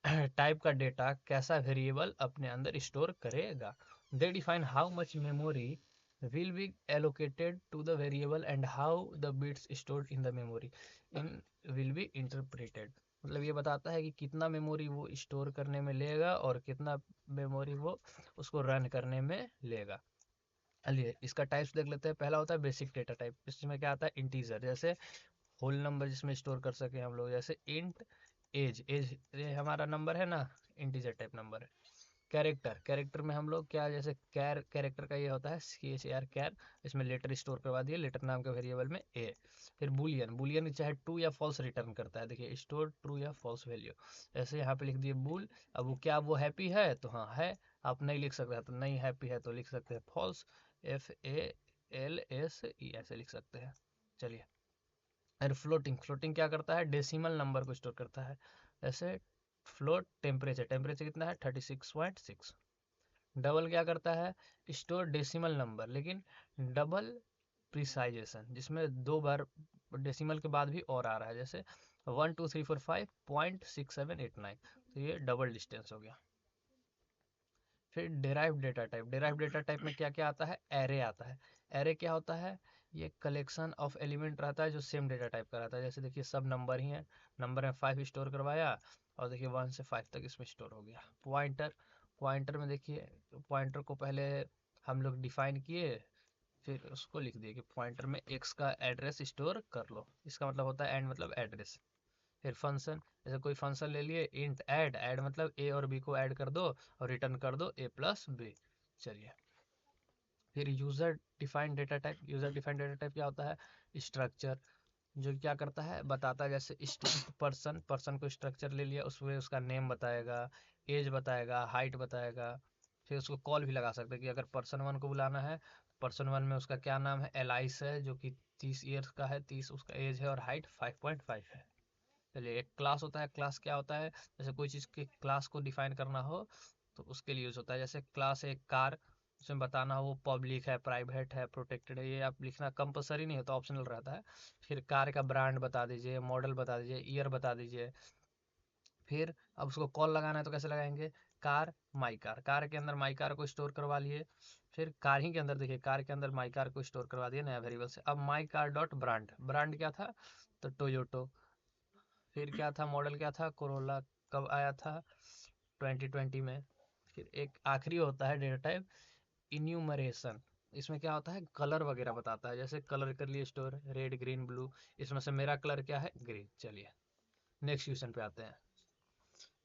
टाइप का डेटा कैसा वेरिएबल अपने अंदर स्टोर करेगा। दे define how much memory will be allocated to the variable and how the bits stored in the memory in will be interpreted। मतलब ये बताता है कि कितना मेमोरी वो स्टोर करने में लेगा और कितना मेमोरी वो उसको रन करने में लेगा। चलिए इसका टाइप्स देख लेते हैं। पहला होता है बेसिक डेटा टाइप, इसमें क्या आता है, इंटीजर, जैसे होल नंबर जिसमें स्टोर कर सके हम लोग, जैसे इंट एज, एज ये हमारा नंबर है ना, इंटीजर टाइप नंबर है। कैरेक्टर, कैरेक्टर में हम लोग क्या, जैसे कैरेक्टर का ये होता है CHAR कैर, इसमें लेटर स्टोर करवा दिए, लेटर नाम के वेरिएबल में ए। फिर बुलियन, बुलियन चाहे ट्रू या फॉल्स रिटर्न करता है, देखिए स्टोर ट्रू या फॉल्स वैल्यू। ऐसे यहाँ पे लिख दिए बुल। अब वो क्या, वो हैप्पी है तो हाँ है, आप नहीं लिख सकते हैं तो नहीं हैप्पी है तो लिख सकते हैं फॉल्स, FALSE ऐसे लिख सकते हैं। चलिए, और फ्लोटिंग, फ्लोटिंग क्या करता है, डेसिमल नंबर को स्टोर करता है। जैसे फ्लोट टेम्परेचर, टेम्परेचर कितना है 36.6। डबल क्या करता है, स्टोर डेसिमल नंबर, लेकिन डबल प्रिसाइजेशन, जिसमें 2 बार डेसिमल के बाद भी और आ रहा है, जैसे 12345.6789, तो ये डबल डिस्टेंस हो गया। फिर derive data type, derive data type में क्या क्या आता है, एरे आता है। एरे क्या होता है, ये कलेक्शन ऑफ एलिमेंट रहता है जो सेम डेटा टाइप का रहता है। जैसे देखिए सब नंबर ही है, नंबर में 5 स्टोर करवाया, और देखिए 1 से 5 तक इसमें स्टोर हो गया। पॉइंटर, पॉइंटर में देखिए पॉइंटर को पहले हम लोग डिफाइन किए, फिर उसको लिख दिए कि पॉइंटर में x का एड्रेस स्टोर कर लो, इसका मतलब होता है एंड मतलब एड्रेस। फिर फंक्शन, जैसे कोई फंक्शन ले लिए, इंट ऐड, ऐड मतलब ए और बी को ऐड कर दो और रिटर्न कर दो a+b। चलिए, फिर user defined data type, user defined data type क्या होता है, स्ट्रक्चर, जो क्या करता है, बताता है, जैसे पर्सन, पर्सन को स्ट्रक्चर ले लिया, उसमें उसका नेम बताएगा, एज बताएगा, हाइट बताएगा। फिर उसको कॉल भी लगा सकते हैं कि अगर पर्सन 1 को बुलाना है, पर्सन 1 में उसका क्या नाम है, एलाइस है, जो कि 30 ईयर्स का है, 30 उसका एज है, और हाइट 5.5 है। चलिए, एक क्लास होता है, क्लास क्या होता है, जैसे कोई चीज़ की क्लास को डिफाइन करना हो तो उसके लिए यूज़ होता है। जैसे क्लास एक कार, उसमें बताना हो वो पब्लिक है, प्राइवेट है, प्रोटेक्टेड है, ये आप लिखना कंपलसरी नहीं होता, ऑप्शनल रहता है। फिर कार का ब्रांड बता दीजिए, मॉडल बता दीजिए, ईयर बता दीजिए। फिर अब उसको कॉल लगाना है तो कैसे लगाएंगे, कार माई कार, कार के अंदर माई कार को स्टोर करवा लिए। फिर कार ही के अंदर देखिए, कार के अंदर माई कार को स्टोर करवा दिया नया वेरिएबल से। अब my car dot brand, brand क्या था, तो टोयोटो। फिर क्या था, मॉडल क्या था, कोरोला, कब आया था, 2020 में। फिर एक आखिरी होता है डेटा टाइप इन्यूमरेशन, इसमें क्या होता है, कलर वगैरह बताता है, जैसे कलर कर लिए स्टोर, रेड ग्रीन ब्लू, इसमें से मेरा कलर क्या है, ग्रीन। चलिए, नेक्स्ट क्वेश्चन पे आते हैं।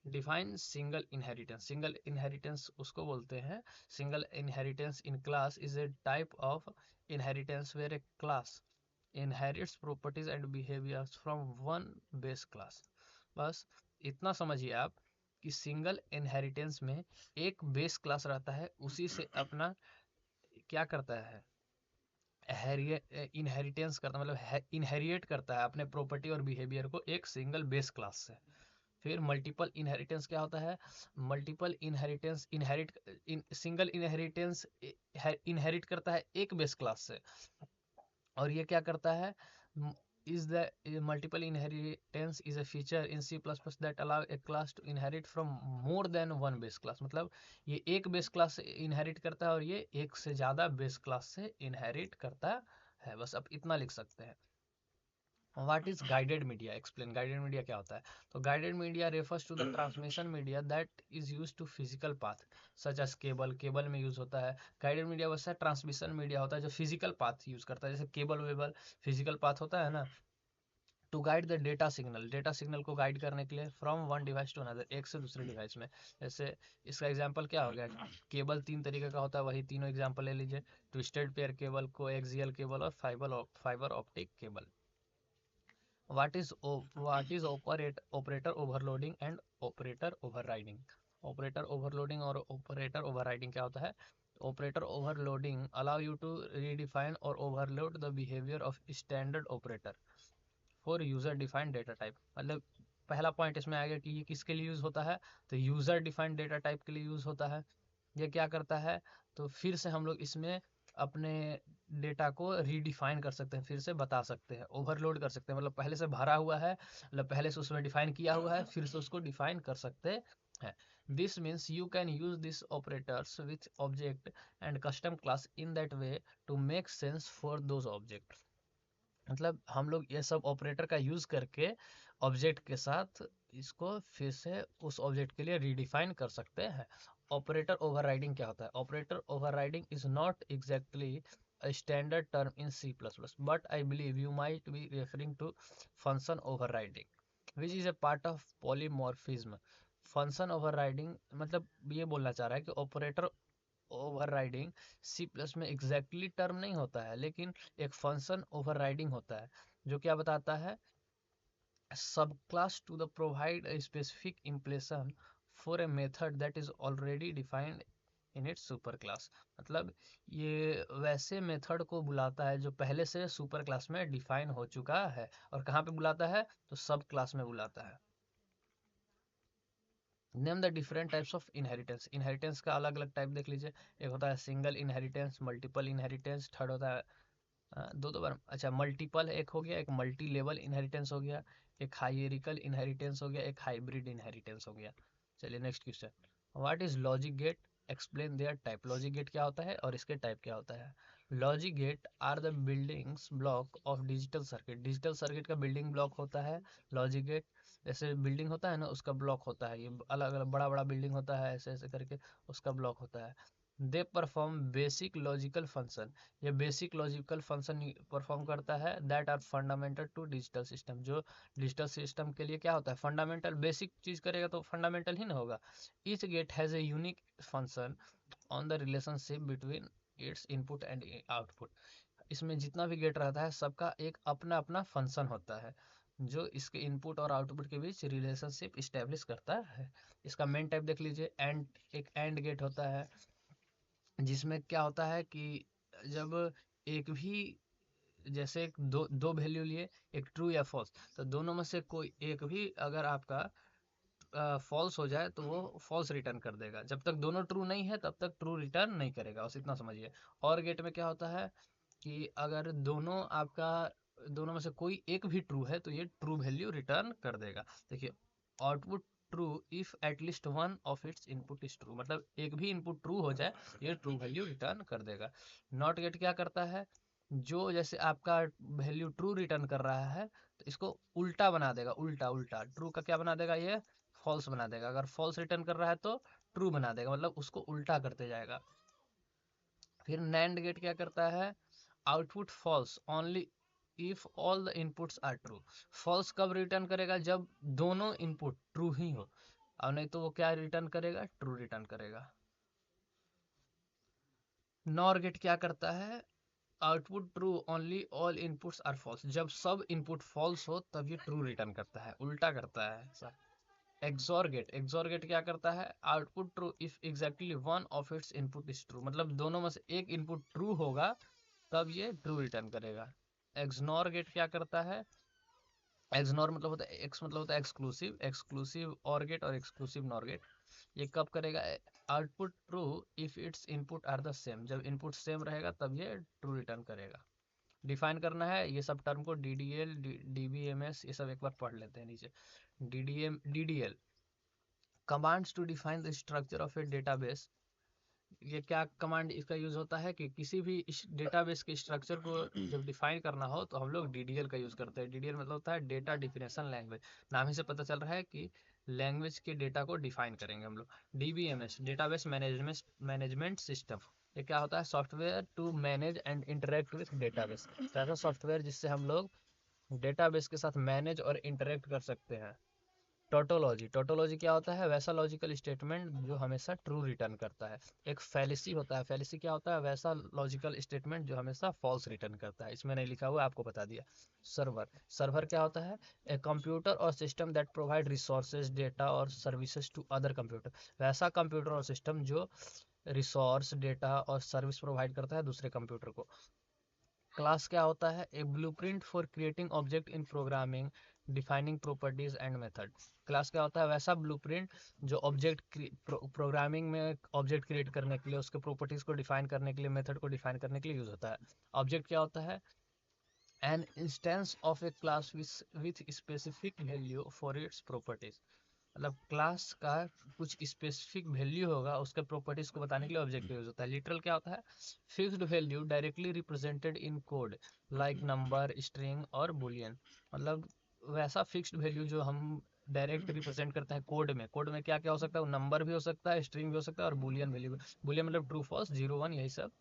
Define single inheritance, single inheritance उसको बोलते हैं, single inheritance in class is a type of inheritance where a class inherits properties and behaviors from one base class। बस इतना समझिए आप कि सिंगल इनहेरिटेंस में एक बेस क्लास रहता है, उसी से अपना क्या करता है, इनहेरिटेंस करता, मतलब इनहेरिएट करता है अपने प्रॉपर्टी और बिहेवियर को एक सिंगल बेस क्लास से। फिर मल्टीपल इनहेरिटेंस क्या होता है, multiple inheritance, inherit single inheritance inherit करता है एक बेस क्लास से, और ये क्या करता है, is the multiple inheritance is a feature in C++ that allow a class to inherit from more than one base class। मतलब ये एक बेस क्लास से इनहेरिट करता है और ये एक से ज़्यादा बेस क्लास से इनहेरिट करता है। बस अब इतना लिख सकते हैं। What is guided media, explain guided media क्या होता है। तो guided media refers to the transmission media that is use to physical path such as cable, cable में यूज होता है। गाइडेड मीडिया वैसा ट्रांसमिशन मीडिया होता है जो फिजिकल पाथ यूज करता है, जैसे केबल वेबल फिजिकल पाथ होता है ना। To guide the data signal, data signal को गाइड करने के लिए from one device to another, एक से दूसरे डिवाइस में। जैसे इसका एग्जांपल क्या हो गया, केबल 3 तरीके का होता है, वही तीनों एग्जांपल ले लीजिए, twisted pair cable, coaxial cable और fibre optic cable. what is operator overloading and operator overriding। operator overloading और operator overriding क्या होता है, operator overloading allow you to redefine or overload the behavior of standard operator for user defined data type। मतलब पहला पॉइंट इसमें आ गया कि ये किसके लिए यूज होता है, तो यूजर डिफाइंड डेटा टाइप के लिए यूज होता है। ये क्या करता है, तो फिर से हम लोग इसमें अपने डेटा को रीडिफाइन कर सकते हैं, फिर से बता सकते हैं, ओवरलोड कर सकते हैं, मतलब पहले से भरा हुआ है, मतलब पहले से उसमें डिफाइन किया हुआ है, फिर से उसको डिफाइन कर सकते हैं। This means you can use this operators with object and custom class in that way to make sense for those object. मतलब हम लोग ये सब ऑपरेटर का यूज करके ऑब्जेक्ट के साथ इसको फिर से उस ऑब्जेक्ट के लिए रीडिफाइन कर सकते हैं। ऑपरेटर ओवरराइडिंग क्या होता है, operator overriding is not exactly a standard term in C++, but I believe you might be referring to function overriding, which is a part of polymorphism। Function overriding मतलब ये बोलना चाह रहा है कि ऑपरेटर ओवरराइडिंग सी प्लस में एग्जैक्टली टर्म नहीं होता है, लेकिन एक फंक्शन ओवरराइडिंग होता है जो क्या बताता है, subclass to the provide a specific implementation for a method that is already defined in its super class. मतलब ये वैसे मेथड को बुलाता है जो पहले से सुपर क्लास में डिफाइन हो चुका है, और कहाँ पे बुलाता है, तो सब क्लास में बुलाता है। Name the different types of inheritance. Inheritance का अलग अलग टाइप देख लीजिए। एक होता है single inheritance, multiple inheritance, third होता है दो बार, अच्छा मल्टीपल एक हो गया, एक मल्टी लेवल इनहेरिटेंस हो गया, एक हाइयरिकल इनहेरिटेंस हो गया, एक हाइब्रिड इनहेरिटेंस हो गया। चलिए next question, what is logic gate, explain their type. Logic gate क्या होता है और इसके टाइप क्या होता है। Logic gate are the buildings block of digital circuit. Digital circuit का बिल्डिंग ब्लॉक होता है लॉजिक गेट। जैसे बिल्डिंग होता है ना, उसका ब्लॉक होता है, ये अलग अलग बड़ा बड़ा बिल्डिंग होता है, ऐसे ऐसे करके उसका ब्लॉक होता है। They perform basic logical function. ये बेसिक लॉजिकल फंक्शन परफॉर्म करता है that are fundamental to digital system. जो डिजिटल सिस्टम के लिए क्या होता है, फंडामेंटल बेसिक चीज करेगा तो फंडामेंटल ही ना होगा। Each gate has a unique function on the relationship between its input and output. इसमें जितना भी गेट रहता है सबका एक अपना अपना फंक्शन होता है जो इसके इनपुट और आउटपुट के बीच रिलेशनशिप इस्टेब्लिश करता है। इसका मेन टाइप देख लीजिए, एंड, एक एंड गेट होता है जिसमें क्या होता है कि जब एक भी, जैसे एक दो दो वैल्यू लिए, एक ट्रू या फॉल्स, तो दोनों में से कोई एक भी अगर आपका फॉल्स हो जाए तो वो फॉल्स रिटर्न कर देगा। जब तक दोनों ट्रू नहीं है तब तक ट्रू रिटर्न नहीं करेगा, बस इतना समझिए। और गेट में क्या होता है कि अगर दोनों आपका, दोनों में से कोई एक भी ट्रू है तो ये ट्रू वैल्यू रिटर्न कर देगा। देखिए, output true if at least one of its input is true. मतलब एक भी इनपुट ट्रू हो जाए ये ट्रू वैल्यू रिटर्न कर देगा। नॉट गेट क्या करता है, जो जैसे आपका वैल्यू ट्रू रिटर्न कर रहा है तो इसको उल्टा बना देगा, उल्टा उल्टा ट्रू का क्या बना देगा, ये फॉल्स बना देगा। अगर फॉल्स रिटर्न कर रहा है तो ट्रू बना देगा, मतलब उसको उल्टा करते जाएगा। फिर नैंड गेट क्या करता है, output false only if all the inputs are true. False कब रिटर्न करेगा, जब दोनों इनपुट ट्रू ही हो, और नहीं तो वो क्या रिटर्न करेगा, ट्रू रिटर्न करेगा। नॉर गेट क्या करता है, output true only all inputs are false. जब सब इनपुट फॉल्स हो तब ये ट्रू रिटर्न करता है, उल्टा करता है। एक्सॉर गेट, एक्सॉर गेट क्या करता है, output true if exactly one of its input is true. मतलब दोनों में से एक इनपुट ट्रू होगा तब ये ट्रू रिटर्न करेगा। एक्सनॉर गेट क्या करता है, एक्सनॉर मतलब होता है, एक्स मतलब होता है एक्सक्लूसिव, एक्सक्लूसिव और गेट और एक्सक्लूसिव नॉर गेट। ये कब करेगा, output true if its input are the same. जब इनपुट सेम रहेगा तब ये ट्रू रिटर्न करेगा। डिफाइन करना है ये सब टर्म को, DDL, DBMS, ये सब एक बार पढ़ लेते हैं नीचे। DDL commands to define the structure of a database. ये क्या कमांड इसका यूज होता है कि किसी भी डेटाबेस के स्ट्रक्चर को जब डिफाइन करना हो तो हम लोग DDL का यूज करते हैं। DDL मतलब होता है डेटा डिफिनेशन लैंग्वेज। नाम ही से पता चल रहा है कि लैंग्वेज के डेटा को डिफाइन करेंगे हम लोग। DBMS डेटाबेस मैनेजमेंट सिस्टम, ये क्या होता है, software to manage and interact with database. ऐसा सॉफ्टवेयर जिससे हम लोग डेटाबेस के साथ मैनेज और इंटरेक्ट कर सकते हैं। टोटोलॉजी, टोटोलॉजी क्या होता है, वैसा लॉजिकल स्टेटमेंट जो हमेशा ट्रू रिटर्न करता है। एक फैलिसी होता है, फैलिसी क्या होता है, वैसा लॉजिकल स्टेटमेंट जो हमेशा फॉल्स रिटर्न करता है। इसमें नहीं लिखा हुआ, आपको बता दिया। सर्वर, सर्वर क्या होता है, ए कंप्यूटर और system that provide resources, data और सर्विसेज टू अदर कंप्यूटर। वैसा कंप्यूटर और सिस्टम जो रिसोर्स, डेटा और सर्विस प्रोवाइड करता है दूसरे कंप्यूटर को। क्लास क्या होता है, a blueprint for creating object in programming, defining properties and method. Class क्या होता है, वैसा ब्लूप्रिंट जो ऑब्जेक्ट प्रोग्रामिंग में ऑब्जेक्ट क्रिएट करने के लिए, उसके प्रॉपर्टीज को डिफाइन करने के लिए, मेथड को डिफाइन करने के लिए यूज होता है। ऑब्जेक्ट क्या होता है, an instance of A class with specific value for its properties. मतलब क्लास का कुछ स्पेसिफिक वैल्यू होगा, उसके प्रॉपर्टीज को बताने के लिए ऑब्जेक्ट यूज होता है। लिटरल क्या होता है, fixed value directly represented in code like number, string और बुलियन। मतलब वैसा फिक्स्ड वैल्यू जो हम डायरेक्ट रिप्रेजेंट करते हैं कोड में। कोड में क्या क्या हो सकता है, नंबर भी हो सकता है, स्ट्रिंग भी हो सकता है और बुलियन वैल्यू भी। बुलियन मतलब ट्रू फॉल्स, 0 1, यही सब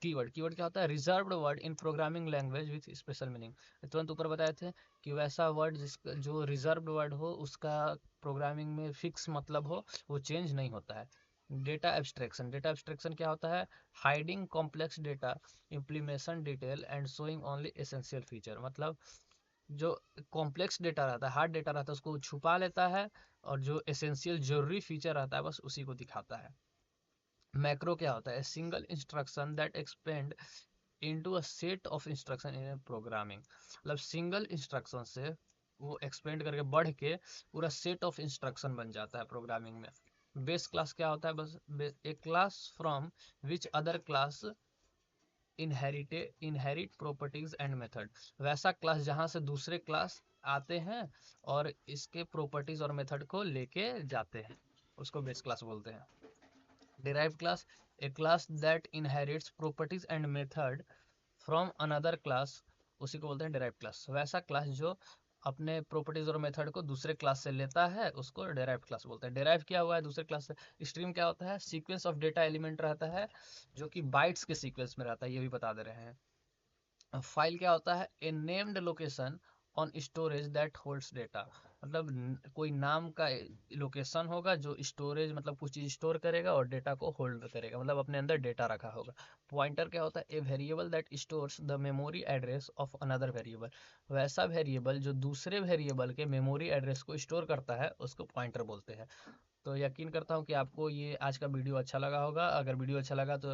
कीवर्ड, कीवर्ड क्या होता है? Reserved word in programming language with special meaning. तुरंत ऊपर बताए थे कि वैसा वर्ड जिसका जो रिजर्व्ड वर्ड हो, उसका प्रोग्रामिंग में फिक्स मतलब हो, वो चेंज नहीं होता है। डेटा एब्स्ट्रैक्शन, डेटा एब्स्ट्रैक्शन क्या होता है? Hiding complex data implementation detail and showing only essential feature. मतलब जो कॉम्प्लेक्स डेटा रहता है, हार्ड डेटा रहता है, उसको छुपा लेता है, और जो एसेंशियल जरूरी फीचर रहता है बस उसी को दिखाता है। मैक्रो क्या होता है? Single instruction that expand into a set of instruction in programming. मतलब सिंगल इंस्ट्रक्शन से वो एक्सपेंड करके बढ़ के पूरा सेट ऑफ इंस्ट्रक्शन बन जाता है प्रोग्रामिंग में। बेस क्लास क्या होता है? Base a class from which other class inherit properties and method. वैसा क्लास जहां से दूसरे क्लास आते हैं और इसके प्रॉपर्टीज और मेथड को लेके जाते हैं, उसको बेस क्लास बोलते हैं। Derived class, a class that inherits properties and method from another class, उसी को बोलते हैं derived class। वैसा क्लास जो अपने प्रॉपर्टीज और मेथड को दूसरे क्लास से लेता है, उसको derived क्लास बोलते हैं। डेराइव किया हुआ है दूसरे क्लास से। स्ट्रीम क्या होता है? सीक्वेंस ऑफ डेटा एलिमेंट रहता है जो कि बाइट्स के सीक्वेंस में रहता है, ये भी बता दे रहे हैं। फाइल क्या होता है? A named location on storage that holds data. मतलब कोई नाम का लोकेशन होगा जो स्टोरेज, मतलब कुछ चीज स्टोर करेगा और डेटा को होल्ड करेगा, मतलब अपने अंदर डेटा रखा होगा। पॉइंटर क्या होता है? A variable that stores the memory address of another variable. वैसा वेरिएबल जो दूसरे वेरिएबल के मेमोरी एड्रेस को स्टोर करता है, उसको पॉइंटर बोलते हैं। तो यकीन करता हूँ कि आपको ये आज का वीडियो अच्छा लगा होगा। अगर वीडियो अच्छा लगा तो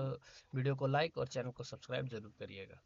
वीडियो को लाइक और चैनल को सब्सक्राइब जरूर करिएगा।